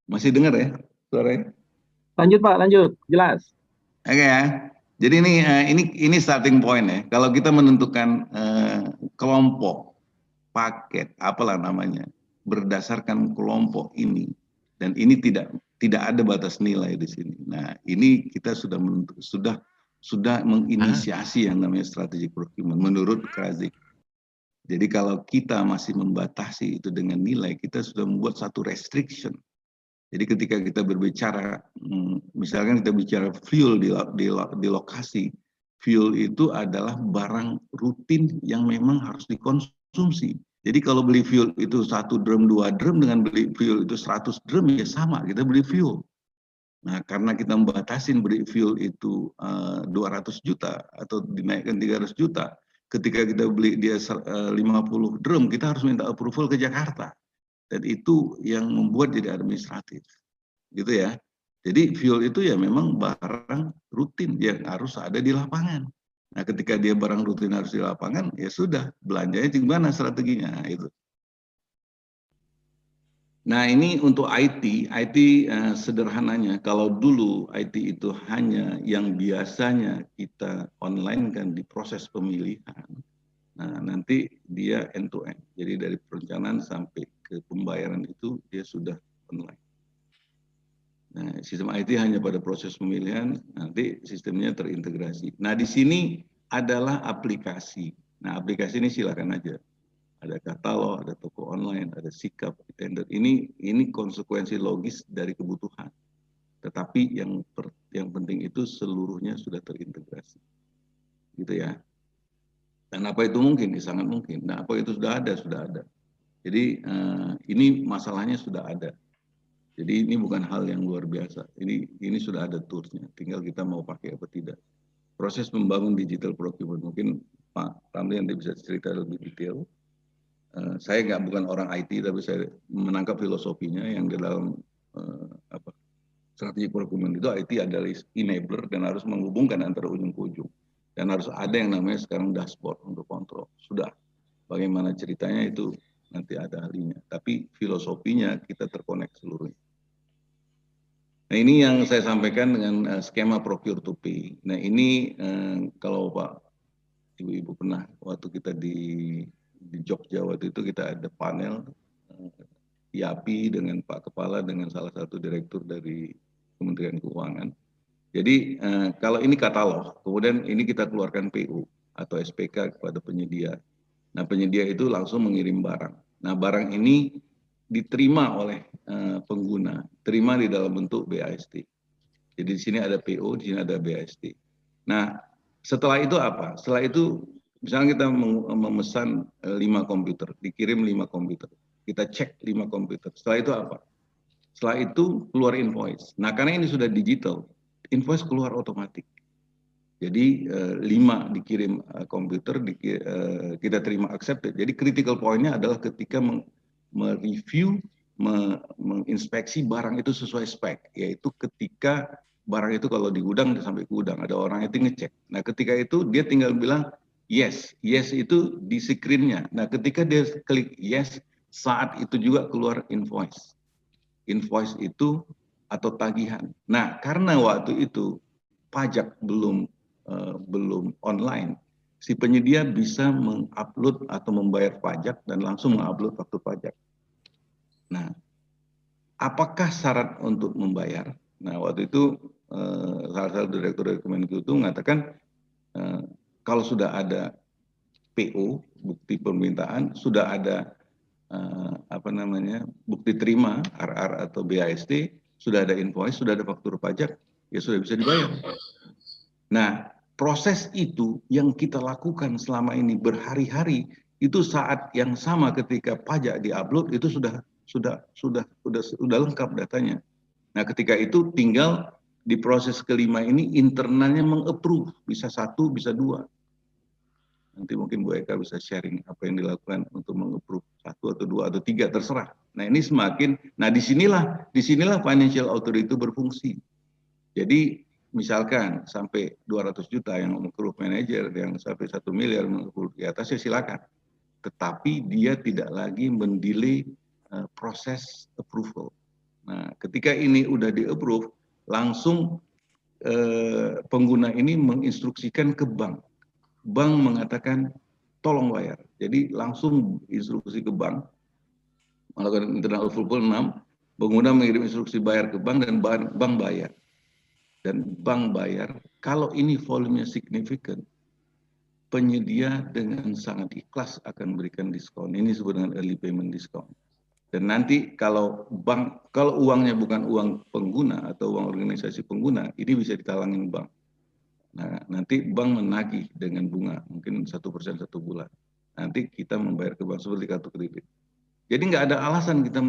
Masih dengar ya suaranya? Lanjut Pak, lanjut, jelas. Oke ya. Jadi ini starting point ya. Kalau kita menentukan kelompok, paket, apalah namanya, berdasarkan kelompok ini, Dan ini tidak ada batas nilai di sini. Nah, ini kita sudah menginisiasi yang namanya strategic procurement menurut Krazik. Jadi kalau kita masih membatasi itu dengan nilai, kita sudah membuat satu restriction. Jadi ketika kita berbicara, misalkan kita bicara fuel di lokasi, fuel itu adalah barang rutin yang memang harus dikonsumsi. Jadi kalau beli fuel itu 1 drum, 2 drum, dengan beli fuel itu 100 drum, ya sama, kita beli fuel. Nah, karena kita membatasin beli fuel itu 200 juta atau dinaikkan 300 juta, ketika kita beli dia 50 drum, kita harus minta approval ke Jakarta. Dan itu yang membuat jadi administratif. Gitu ya. Jadi fuel itu ya memang barang rutin yang harus ada di lapangan. Nah, ketika dia barang rutin harus di lapangan, ya sudah, belanjanya gimana strateginya, itu. Nah, ini untuk IT sederhananya, kalau dulu IT itu hanya yang biasanya kita online kan di proses pemilihan, nah nanti dia end to end, jadi dari perencanaan sampai ke pembayaran itu dia sudah online. Nah, sistem IT hanya pada proses pemilihan, nanti sistemnya terintegrasi. Nah, di sini adalah aplikasi. Nah, aplikasi ini silakan aja. Ada katalog, ada toko online, ada sikap, tender. Ini konsekuensi logis dari kebutuhan. Tetapi yang penting itu seluruhnya sudah terintegrasi. Gitu ya. Dan apa itu mungkin? Sangat mungkin. Nah, apa itu sudah ada? Sudah ada. Jadi ini masalahnya sudah ada. Jadi ini bukan hal yang luar biasa. Ini sudah ada toolsnya. Tinggal kita mau pakai apa tidak. Proses membangun digital procurement, mungkin Pak Ramli nanti bisa cerita lebih detail. Saya bukan orang IT, tapi saya menangkap filosofinya yang di dalam strategi procurement itu IT adalah enabler dan harus menghubungkan antara ujung ke ujung. Dan harus ada yang namanya sekarang dashboard untuk kontrol. Sudah. Bagaimana ceritanya itu nanti ada ahlinya. Tapi filosofinya kita terkonek seluruhnya. Nah, ini yang saya sampaikan dengan skema procure to pay. Nah, ini kalau Pak Ibu-Ibu pernah waktu kita di Jogja waktu itu kita ada panel IAPI dengan Pak Kepala dengan salah satu direktur dari Kementerian Keuangan. Jadi kalau ini katalog, kemudian ini kita keluarkan PO atau SPK kepada penyedia. Nah, penyedia itu langsung mengirim barang. Nah, barang ini diterima oleh pengguna, terima di dalam bentuk BAST. Jadi di sini ada PO, di sini ada BAST. Nah, setelah itu apa? Setelah itu misalnya kita memesan 5 komputer, dikirim 5 komputer. Kita cek 5 komputer. Setelah itu apa? Setelah itu keluar invoice. Nah, karena ini sudah digital, invoice keluar otomatis. Jadi 5 dikirim komputer, kita terima accepted. Jadi critical point-nya adalah ketika mereview, menginspeksi barang itu sesuai spek, yaitu ketika barang itu kalau di gudang sampai ke gudang, ada orang itu ngecek. Nah, ketika itu dia tinggal bilang yes itu di screen-nya. Nah, ketika dia klik yes, saat itu juga keluar invoice. Invoice itu atau tagihan. Nah, karena waktu itu pajak belum online, si penyedia bisa mengupload atau membayar pajak dan langsung mengupload faktur pajak. Nah, apakah syarat untuk membayar? Nah, waktu itu salah satu direktur dari Kemenku itu mengatakan kalau sudah ada PO, bukti permintaan, sudah ada bukti terima RR atau BAST, sudah ada invoice, sudah ada faktur pajak, ya sudah bisa dibayar. Nah, proses itu yang kita lakukan selama ini berhari-hari, itu saat yang sama ketika pajak diupload itu sudah lengkap datanya. Nah, ketika itu tinggal di proses kelima ini internalnya meng-approve, bisa 1, bisa 2. Nanti mungkin Bu Eka bisa sharing apa yang dilakukan untuk meng-approve 1 atau 2 atau 3, terserah. Nah, ini disinilah financial authority itu berfungsi. Jadi misalkan sampai 200 juta yang meng-approve manajer, yang sampai 1 miliar meng-approve di atasnya silakan. Tetapi dia tidak lagi mendelay proses approval. Nah, ketika ini udah di-approve, langsung pengguna ini menginstruksikan ke bank. Bank mengatakan tolong bayar. Jadi langsung instruksi ke bank, melakukan internal approval 6, Pengguna mengirim instruksi bayar ke bank dan bank bayar. Dan bank bayar, kalau ini volumenya signifikan, penyedia dengan sangat ikhlas akan memberikan diskon. Ini disebut dengan early payment discount. Dan nanti kalau uangnya bukan uang pengguna atau uang organisasi pengguna, ini bisa ditalangin bank. Nah, nanti bank menagih dengan bunga, mungkin 1% 1 bulan. Nanti kita membayar ke bank seperti kartu kredit. Jadi nggak ada alasan kita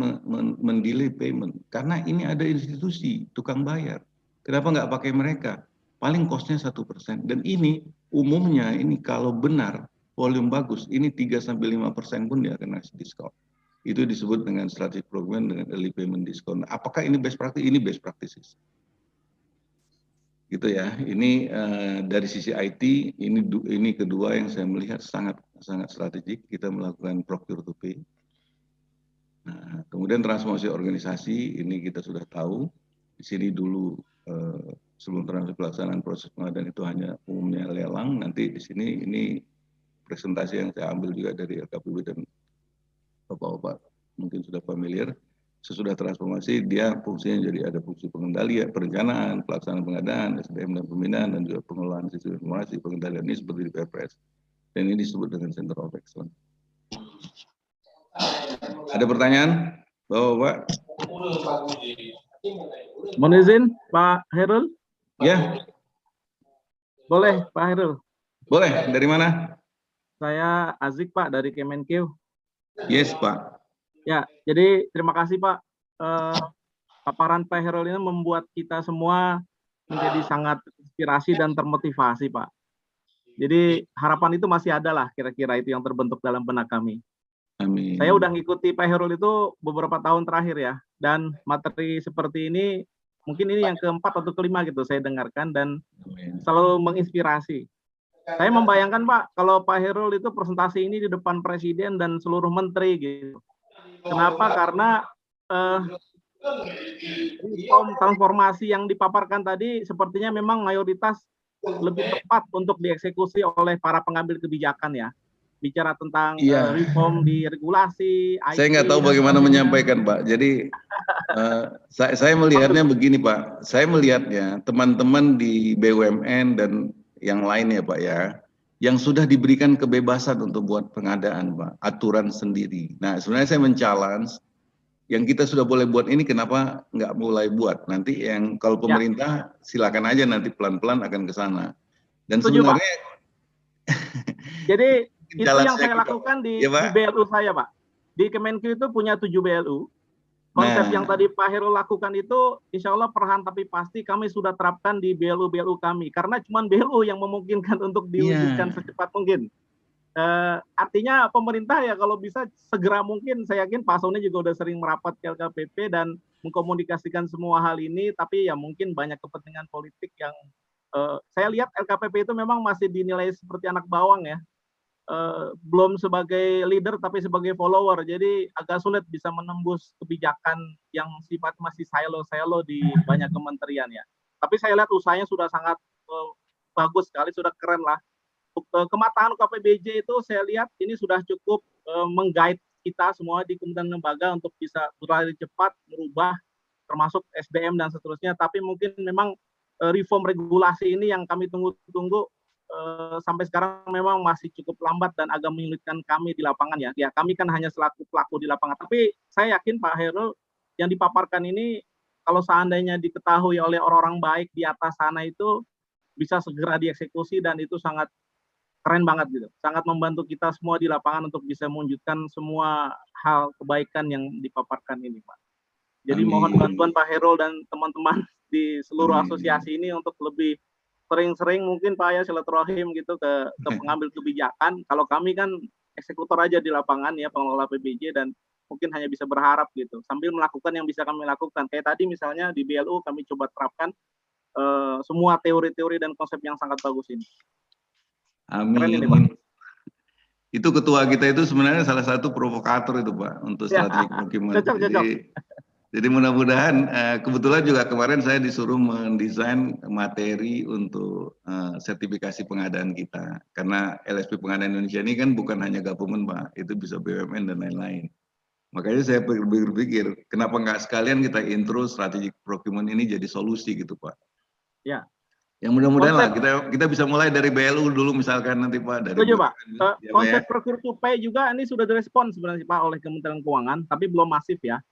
mendelay payment, karena ini ada institusi tukang bayar. Kenapa nggak pakai mereka? Paling costnya 1%. Dan ini umumnya ini kalau benar volume bagus, ini 3-5% pun dia akan ngasih diskon. Itu disebut dengan strategic program dengan early payment discount. Apakah ini best practice? Ini best practices. Gitu ya. Ini dari sisi IT, ini kedua yang saya melihat sangat strategik. Kita melakukan procure to pay. Nah, kemudian transformasi organisasi ini kita sudah tahu. Di sini dulu sebelum pelaksanaan proses pengadaan itu hanya umumnya lelang. Nanti di sini ini presentasi yang saya ambil juga dari LKPB dan Bapak-bapak mungkin sudah familiar. Sesudah transformasi dia fungsinya jadi ada fungsi pengendalian, perencanaan, pelaksanaan pengadaan, SDM dan pembinaan, dan juga pengelolaan sistem informasi, pengendalian ini seperti di PPS. Dan ini disebut dengan Center of Excellence. Ada pertanyaan, Bapak-bapak? Mohon izin, Pak Herul? Ya, Boleh, Pak Herul. boleh. Dari mana? Saya Azik, Pak, dari Kemenkeu. Yes, Pak. Ya, jadi terima kasih, Pak. Paparan Pak Herul ini membuat kita semua menjadi sangat inspirasi dan termotivasi, Pak. Jadi harapan itu masih ada lah, kira-kira itu yang terbentuk dalam benak kami. Amin. Saya udah ngikuti Pak Herul itu beberapa tahun terakhir ya, dan materi seperti ini mungkin ini yang keempat atau kelima gitu saya dengarkan dan selalu menginspirasi. Saya membayangkan Pak, kalau Pak Herul itu presentasi ini di depan Presiden dan seluruh menteri gitu. Kenapa? Karena transformasi yang dipaparkan tadi sepertinya memang mayoritas lebih tepat untuk dieksekusi oleh para pengambil kebijakan ya. Bicara tentang reform di regulasi. Saya nggak tahu bagaimana menyampaikan Pak. Jadi saya melihatnya begini Pak. Saya melihatnya teman-teman di BUMN dan yang lain ya Pak ya, yang sudah diberikan kebebasan untuk buat pengadaan Pak, aturan sendiri. Nah sebenarnya saya men-challenge, yang kita sudah boleh buat ini kenapa nggak mulai buat? Nanti yang kalau pemerintah silakan aja nanti pelan-pelan akan ke sana. Dan setuju, sebenarnya Pak. Jadi itu yang saya lakukan di BLU saya Pak. Di Kemenkeu itu punya 7 BLU. Konsep yang tadi Pak Herul lakukan itu insya Allah perlahan tapi pasti kami sudah terapkan di BLU-BLU kami. Karena cuma BLU yang memungkinkan untuk diwujudkan secepat mungkin. Artinya pemerintah ya kalau bisa segera mungkin, saya yakin Pak Sony juga udah sering merapat ke LKPP dan mengkomunikasikan semua hal ini, tapi ya mungkin banyak kepentingan politik yang saya lihat LKPP itu memang masih dinilai seperti anak bawang ya. Belum sebagai leader tapi sebagai follower, jadi agak sulit bisa menembus kebijakan yang sifat masih silo di banyak kementerian ya. Tapi saya lihat usahanya sudah sangat bagus sekali, sudah keren lah. Kematangan KPBJ itu saya lihat ini sudah cukup meng-guide kita semua di kementerian lembaga untuk bisa berlari cepat, merubah termasuk SDM dan seterusnya. Tapi mungkin memang reform regulasi ini yang kami tunggu-tunggu sampai sekarang memang masih cukup lambat dan agak menyulitkan kami di lapangan ya. Ya kami kan hanya selaku pelaku di lapangan. Tapi saya yakin Pak Herul yang dipaparkan ini kalau seandainya diketahui oleh orang-orang baik di atas sana itu bisa segera dieksekusi dan itu sangat keren banget gitu. Sangat membantu kita semua di lapangan untuk bisa mewujudkan semua hal kebaikan yang dipaparkan ini Pak. Jadi mohon bantuan Pak Herul dan teman-teman di seluruh asosiasi ini untuk lebih sering-sering mungkin Pak ya silaturahim gitu ke pengambil kebijakan. Kalau kami kan eksekutor aja di lapangan ya, pengelola PBJ, dan mungkin hanya bisa berharap gitu sambil melakukan yang bisa kami lakukan. Kayak tadi misalnya di BLU kami coba terapkan semua teori-teori dan konsep yang sangat bagus ini. Amin. Keren ini, Pak. Itu ketua kita itu sebenarnya salah satu provokator itu Pak untuk strategi procurement. Jadi mudah-mudahan kebetulan juga kemarin saya disuruh mendesain materi untuk sertifikasi pengadaan kita. Karena LSP Pengadaan Indonesia ini kan bukan hanya government Pak, itu bisa BUMN dan lain-lain. Makanya saya berpikir, kenapa nggak sekalian kita intro strategic procurement ini jadi solusi gitu Pak. Ya. Yang mudah-mudahan lah kita bisa mulai dari BLU dulu misalkan nanti Pak. Dari Setuju Pak. ya, Konsep procure to pay juga ini sudah direspon sebenarnya Pak oleh Kementerian Keuangan, tapi belum masif ya.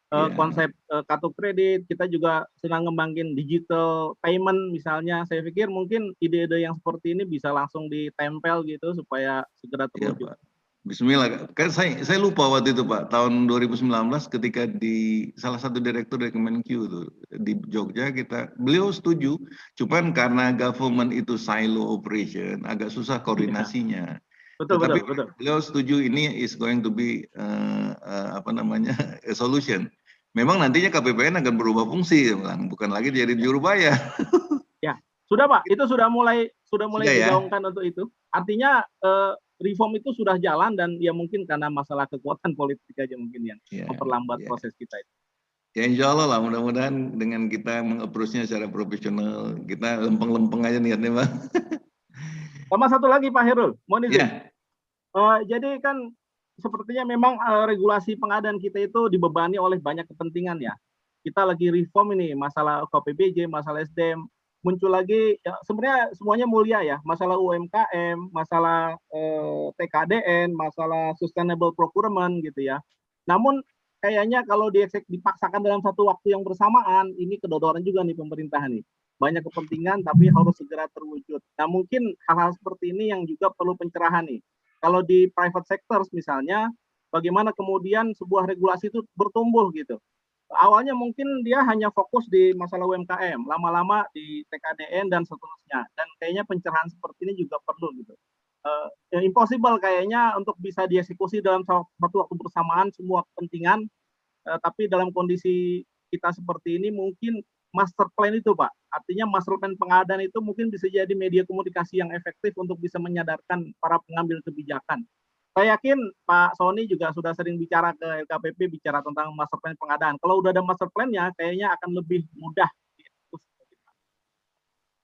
Konsep kartu kredit, kita juga sedang ngembangin digital payment misalnya. Saya pikir mungkin ide-ide yang seperti ini bisa langsung ditempel gitu supaya segera terwujud. Ya, Pak. Bismillah. Kan saya lupa waktu itu Pak, tahun 2019 ketika di salah satu direktur dari Kemenkyu itu di Jogja beliau setuju, cuman karena government itu silo operation agak susah koordinasinya. Betul. Beliau setuju ini is going to be a solution. Memang nantinya KPPN akan berubah fungsi, bukan lagi jadi juru bayar. Ya, sudah Pak, itu sudah mulai ya? digaungkan untuk itu. Artinya reform itu sudah jalan dan ya mungkin karena masalah kekuatan politik aja mungkin yang memperlambat proses kita itu. Ya insya Allah lah, mudah-mudahan dengan kita meng-approach-nya secara profesional, kita lempeng-lempeng aja niatnya Pak. Sama satu lagi Pak Herul, mohon izin. Ya. Jadi kan sepertinya memang regulasi pengadaan kita itu dibebani oleh banyak kepentingan ya. Kita lagi reform ini, masalah KPBJ, masalah SDM, muncul lagi ya, sebenarnya semuanya mulia ya, masalah UMKM, masalah TKDN, masalah sustainable procurement gitu ya. Namun kayaknya kalau dipaksakan dalam satu waktu yang bersamaan, ini kedodoran juga nih pemerintahan nih. Banyak kepentingan tapi harus segera terwujud. Nah mungkin hal-hal seperti ini yang juga perlu pencerahan nih. Kalau di private sector misalnya, bagaimana kemudian sebuah regulasi itu bertumbuh gitu. Awalnya mungkin dia hanya fokus di masalah UMKM, lama-lama di TKDN dan seterusnya. Dan kayaknya pencerahan seperti ini juga perlu gitu. Impossible kayaknya untuk bisa dieksekusi dalam satu waktu bersamaan semua kepentingan. Tapi dalam kondisi kita seperti ini mungkin master plan itu Pak. Artinya master plan pengadaan itu mungkin bisa jadi media komunikasi yang efektif untuk bisa menyadarkan para pengambil kebijakan. Saya yakin Pak Sony juga sudah sering bicara ke LKPP, bicara tentang master plan pengadaan. Kalau udah ada master plan-nya, kayaknya akan lebih mudah.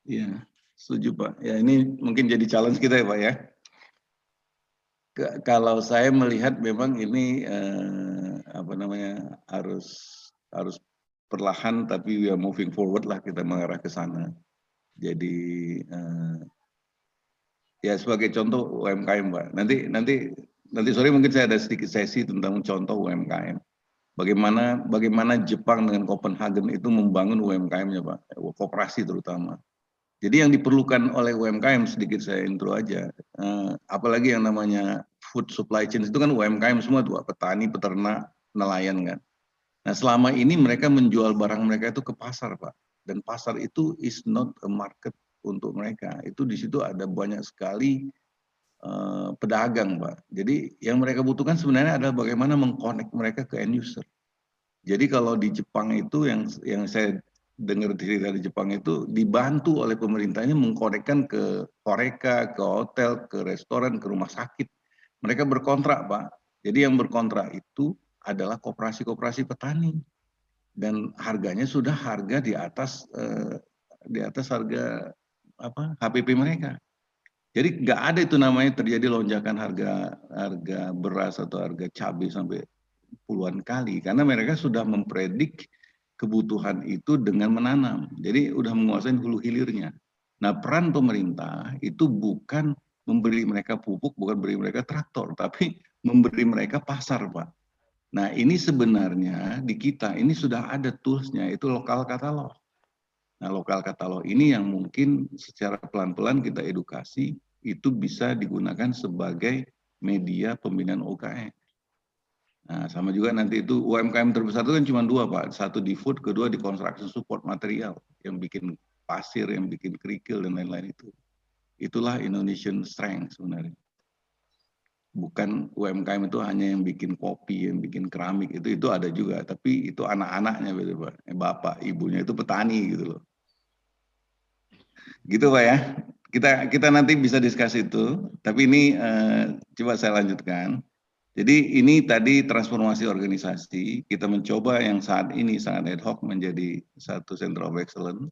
Iya, setuju Pak. Ya ini mungkin jadi challenge kita ya Pak ya. Kalau saya melihat memang ini harus perlahan, tapi we are moving forward lah, kita mengarah ke sana. Jadi ya sebagai contoh UMKM Pak. Nanti sore mungkin saya ada sedikit sesi tentang contoh UMKM. Bagaimana Jepang dengan Copenhagen itu membangun UMKM-nya Pak, koperasi terutama. Jadi yang diperlukan oleh UMKM, sedikit saya intro aja, apalagi yang namanya food supply chain itu kan UMKM semua tuh, petani, peternak, nelayan kan. Nah selama ini mereka menjual barang mereka itu ke pasar Pak, dan pasar itu is not a market untuk mereka. Itu di situ ada banyak sekali pedagang Pak. Jadi yang mereka butuhkan sebenarnya adalah bagaimana mengconnect mereka ke end user. Jadi kalau di Jepang itu yang saya dengar cerita di Jepang itu dibantu oleh pemerintahnya mengkonekkan ke horeca, ke hotel, ke restoran, ke rumah sakit. Mereka berkontrak Pak. Jadi yang berkontrak itu adalah koperasi-koperasi petani dan harganya sudah harga di atas harga HPP mereka. Jadi nggak ada itu namanya terjadi lonjakan harga beras atau harga cabai sampai puluhan kali karena mereka sudah mempredik kebutuhan itu dengan menanam. Jadi udah menguasai hulu hilirnya. Nah, peran pemerintah itu bukan memberi mereka pupuk, bukan beri mereka traktor, tapi memberi mereka pasar, Pak. Nah, ini sebenarnya di kita ini sudah ada toolsnya, itu lokal katalog. Nah, lokal katalog ini yang mungkin secara pelan-pelan kita edukasi, itu bisa digunakan sebagai media pembinaan UKM. Nah, sama juga nanti itu UMKM terbesar itu kan cuma dua Pak, satu di food, kedua di construction support material, yang bikin pasir, yang bikin kerikil dan lain-lain itu. Itulah Indonesian strength sebenarnya. Bukan UMKM itu hanya yang bikin kopi, yang bikin keramik, itu ada juga, tapi itu anak-anaknya gitu Pak, bapak, ibunya itu petani gitu loh. Gitu Pak ya, kita nanti bisa diskusi itu, tapi ini coba saya lanjutkan. Jadi ini tadi transformasi organisasi, kita mencoba yang saat ini sangat ad hoc menjadi satu Center of Excellence.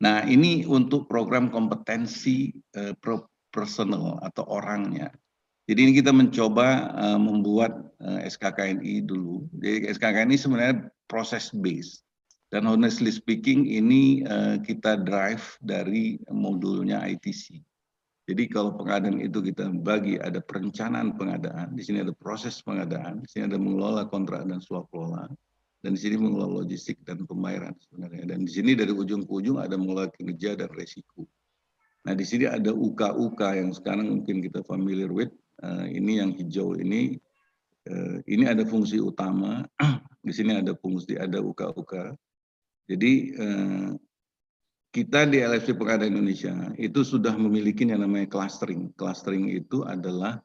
Nah ini untuk program kompetensi personal atau orangnya. Jadi ini kita mencoba membuat SKKNI dulu. Jadi SKKNI sebenarnya proses base. Dan honestly speaking ini kita drive dari modulnya ITC. Jadi kalau pengadaan itu kita bagi ada perencanaan pengadaan, di sini ada proses pengadaan, di sini ada mengelola kontrak dan swakelola, dan di sini mengelola logistik dan pembayaran sebenarnya. Dan di sini dari ujung ke ujung ada mengelola kinerja dan resiko. Nah di sini ada UK yang sekarang mungkin kita familiar with. Ini yang hijau ini ada fungsi utama. Di sini ada fungsi ada UK. Jadi kita di LFC Pengadaan Indonesia itu sudah memiliki yang namanya clustering. Clustering itu adalah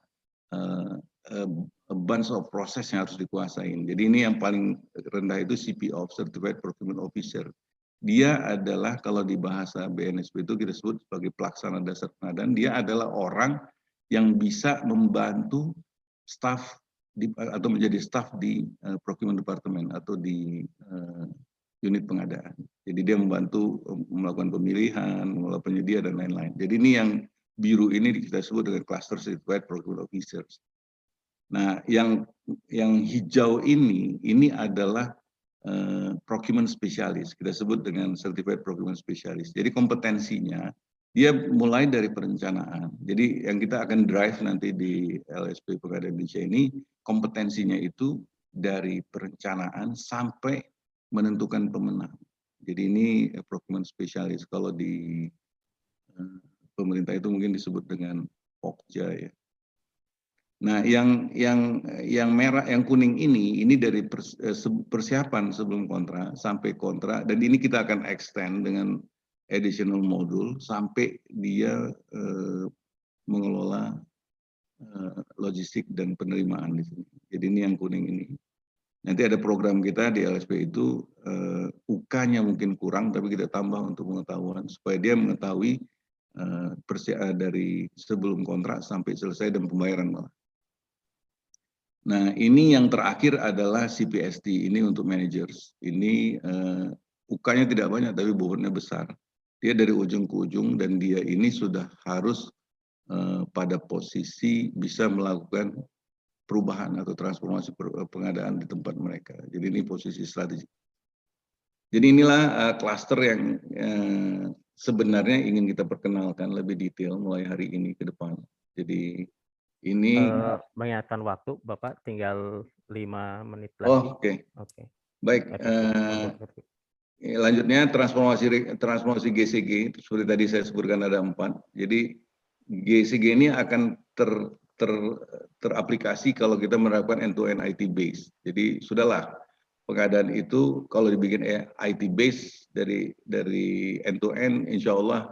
a bunch of process yang harus dikuasain. Jadi ini yang paling rendah itu CPO, Certified Procurement Officer. Dia adalah kalau di bahasa BNSP itu kita sebut sebagai pelaksana dasar pengadaan. Dia adalah orang yang bisa membantu staf atau menjadi staf di procurement department atau di unit pengadaan. Jadi dia membantu melakukan pemilihan, mengelola penyedia dan lain-lain. Jadi ini yang biru ini kita sebut dengan cluster certified procurement officers. Nah, yang hijau ini adalah procurement specialist. Kita sebut dengan certified procurement specialist. Jadi kompetensinya dia mulai dari perencanaan. Jadi yang kita akan drive nanti di LSP Pengadaan Indonesia ini kompetensinya itu dari perencanaan sampai menentukan pemenang. Jadi ini procurement specialist. Kalau di pemerintah itu mungkin disebut dengan Pokja ya. Nah, yang merah, yang kuning ini dari persiapan sebelum kontrak sampai kontrak, dan ini kita akan extend dengan additional modul sampai dia mengelola logistik dan penerimaan di sini. Jadi ini yang kuning ini. Nanti ada program kita di LSP itu UK-nya mungkin kurang, tapi kita tambah untuk pengetahuan supaya dia mengetahui dari sebelum kontrak sampai selesai dan pembayaran malah. Nah, ini yang terakhir adalah CPST, ini untuk managers. Ini UK-nya tidak banyak, tapi bobotnya besar. Dia dari ujung ke ujung, dan dia ini sudah harus pada posisi bisa melakukan perubahan atau transformasi pengadaan di tempat mereka. Jadi ini posisi strategik. Jadi inilah klaster yang sebenarnya ingin kita perkenalkan lebih detail mulai hari ini ke depan. Jadi ini mengingatkan waktu Bapak tinggal 5 menit lagi. Oh, oke. Baik. Lanjutnya transformasi GCG, seperti tadi saya sebutkan ada 4. Jadi GCG ini akan teraplikasi kalau kita menerapkan end-to-end IT base. Jadi sudahlah pengadaan itu kalau dibikin IT base dari end-to-end, insya Allah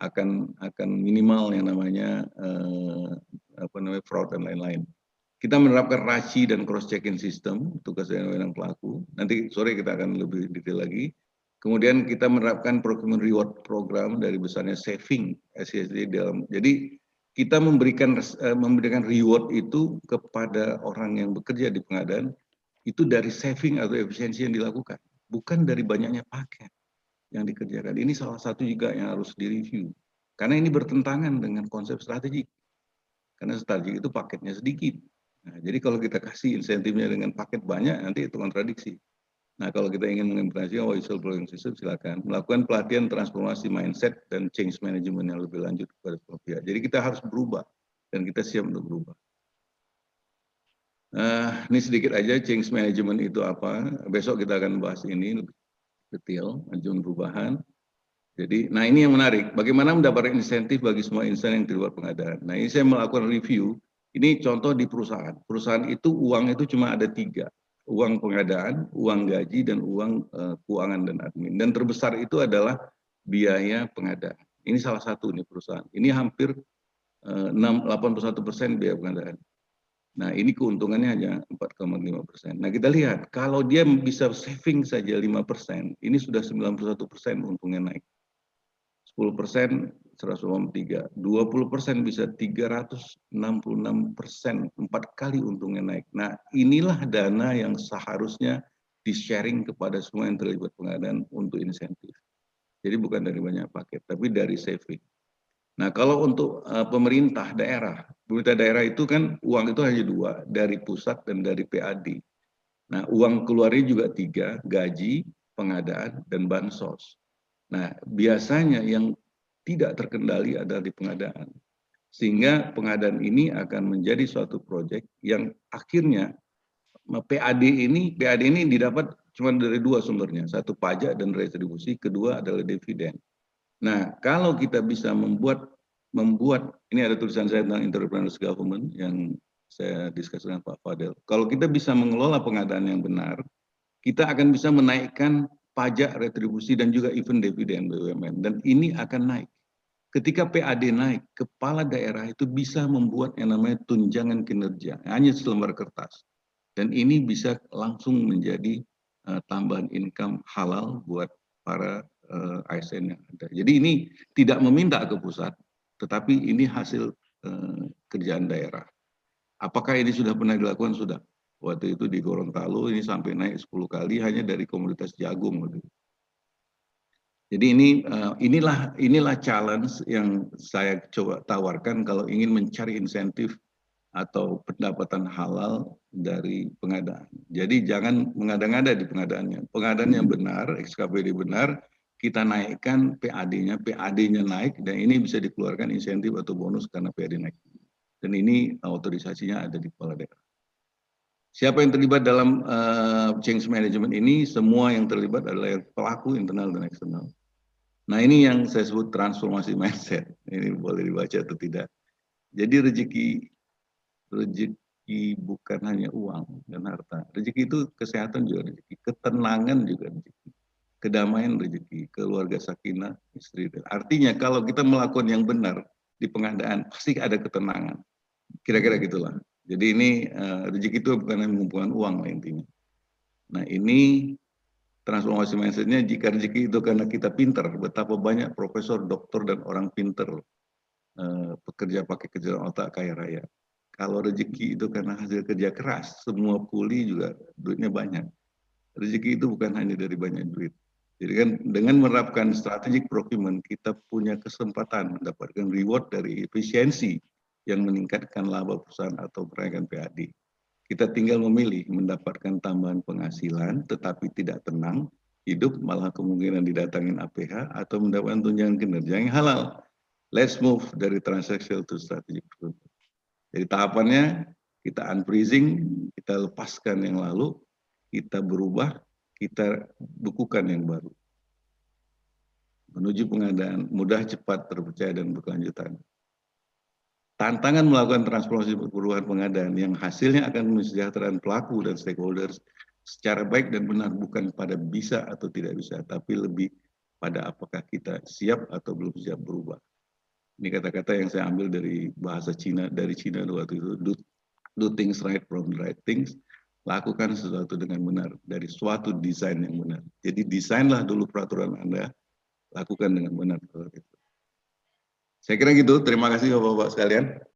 akan minimal yang namanya fraud dan lain-lain. Kita menerapkan RACI dan cross-checking system tugas dan wewenang pelaku. Nanti sore kita akan lebih detail lagi. Kemudian kita menerapkan procurement reward program dari besarnya saving SCSD dalam. Jadi kita memberikan reward itu kepada orang yang bekerja di pengadaan itu dari saving atau efisiensi yang dilakukan, bukan dari banyaknya paket yang dikerjakan. Ini salah satu juga yang harus direview, karena ini bertentangan dengan konsep strategik. Karena strategik itu paketnya sedikit. Nah, jadi kalau kita kasih insentifnya dengan paket banyak, nanti itu kontradiksi. Nah, kalau kita ingin mengimplementasikan whistleblowing system, silakan melakukan pelatihan transformasi mindset dan change management yang lebih lanjut kepada semua pihak. Jadi kita harus berubah dan kita siap untuk berubah. Ini sedikit aja change management itu apa. Besok kita akan bahas ini lebih detail, manajemen perubahan. Jadi, nah ini yang menarik. Bagaimana mendapatkan insentif bagi semua insan yang terlibat pengadaan. Nah ini saya melakukan review. Ini contoh di perusahaan. Perusahaan itu uang itu cuma ada 3. Uang pengadaan, uang gaji, dan uang keuangan dan admin. Dan terbesar itu adalah biaya pengadaan. Ini salah satu nih perusahaan. Ini hampir 81% biaya pengadaan. Nah ini keuntungannya hanya 4,5%. Nah kita lihat, kalau dia bisa saving saja 5%, ini sudah 91% untungnya naik. 10% 103, 20% bisa 366%, 4 kali untungnya naik. Nah inilah dana yang seharusnya di-sharing kepada semua yang terlibat pengadaan untuk insentif. Jadi bukan dari banyak paket, tapi dari saving. Nah kalau untuk pemerintah daerah, Pemerintah daerah itu kan uang itu hanya dua, dari pusat dan dari PAD. Nah, uang keluarnya juga tiga, gaji, pengadaan, dan bansos. Nah, biasanya yang tidak terkendali adalah di pengadaan. Sehingga pengadaan ini akan menjadi suatu proyek yang akhirnya PAD ini didapat cuma dari dua sumbernya. Satu pajak dan retribusi, kedua adalah dividen. Nah, kalau kita bisa membuat ini ada tulisan saya tentang entrepreneur's government yang saya diskusi dengan Pak Fadel. Kalau kita bisa mengelola pengadaan yang benar, kita akan bisa menaikkan pajak, retribusi, dan juga even dividen BUMN. Dan ini akan naik. Ketika PAD naik, kepala daerah itu bisa membuat yang namanya tunjangan kinerja, hanya selembar kertas. Dan ini bisa langsung menjadi tambahan income halal buat para ASN yang ada. Jadi ini tidak meminta ke pusat, tetapi ini hasil kerjaan daerah. Apakah ini sudah pernah dilakukan? Sudah. Waktu itu di Gorontalo ini sampai naik 10 kali hanya dari komoditas jagung. Jadi inilah challenge yang saya coba tawarkan kalau ingin mencari insentif atau pendapatan halal dari pengadaan. Jadi jangan mengada-ngada di pengadaannya. Pengadaan yang benar, SKPD benar, kita naikkan PAD-nya naik, dan ini bisa dikeluarkan insentif atau bonus karena PAD naik. Dan ini otorisasinya ada di kepala daerah. Siapa yang terlibat dalam change management ini? Semua yang terlibat adalah pelaku internal dan eksternal. Nah, ini yang saya sebut transformasi mindset. Ini boleh dibaca atau tidak. Jadi rezeki bukan hanya uang dan harta. Rezeki itu kesehatan juga rezeki, ketenangan juga rezeki, kedamaian rezeki, keluarga sakinah, istri. Artinya kalau kita melakukan yang benar di pengadaan, pasti ada ketenangan. Kira-kira gitulah. Jadi ini rezeki itu bukan hanya mengumpulkan uang lah intinya. Nah, ini transformasi mindsetnya, jika rezeki itu karena kita pintar, betapa banyak profesor, doktor, dan orang pintar pekerja pakai kerja otak kaya raya. Kalau rezeki itu karena hasil kerja keras, semua kuli juga duitnya banyak. Rezeki itu bukan hanya dari banyak duit. Jadi kan dengan menerapkan strategic procurement, kita punya kesempatan mendapatkan reward dari efisiensi yang meningkatkan laba perusahaan atau perairan PAD. Kita tinggal memilih mendapatkan tambahan penghasilan tetapi tidak tenang, hidup malah kemungkinan didatangin APH atau mendapatkan tunjangan kinerja yang halal. Let's move dari transaksional to strategic procurement. Jadi tahapannya kita unfreezing, kita lepaskan yang lalu, kita berubah, kita bukukan yang baru. Menuju pengadaan mudah, cepat, terpercaya, dan berkelanjutan. Tantangan melakukan transformasi perubahan pengadaan yang hasilnya akan mensejahterakan pelaku dan stakeholders secara baik dan benar, bukan pada bisa atau tidak bisa, tapi lebih pada apakah kita siap atau belum siap berubah. Ini kata-kata yang saya ambil dari bahasa Cina, dari Cina waktu itu, do things right from the right things, lakukan sesuatu dengan benar, dari suatu desain yang benar. Jadi desainlah dulu peraturan Anda, lakukan dengan benar. Saya kira gitu, terima kasih Bapak-Bapak sekalian.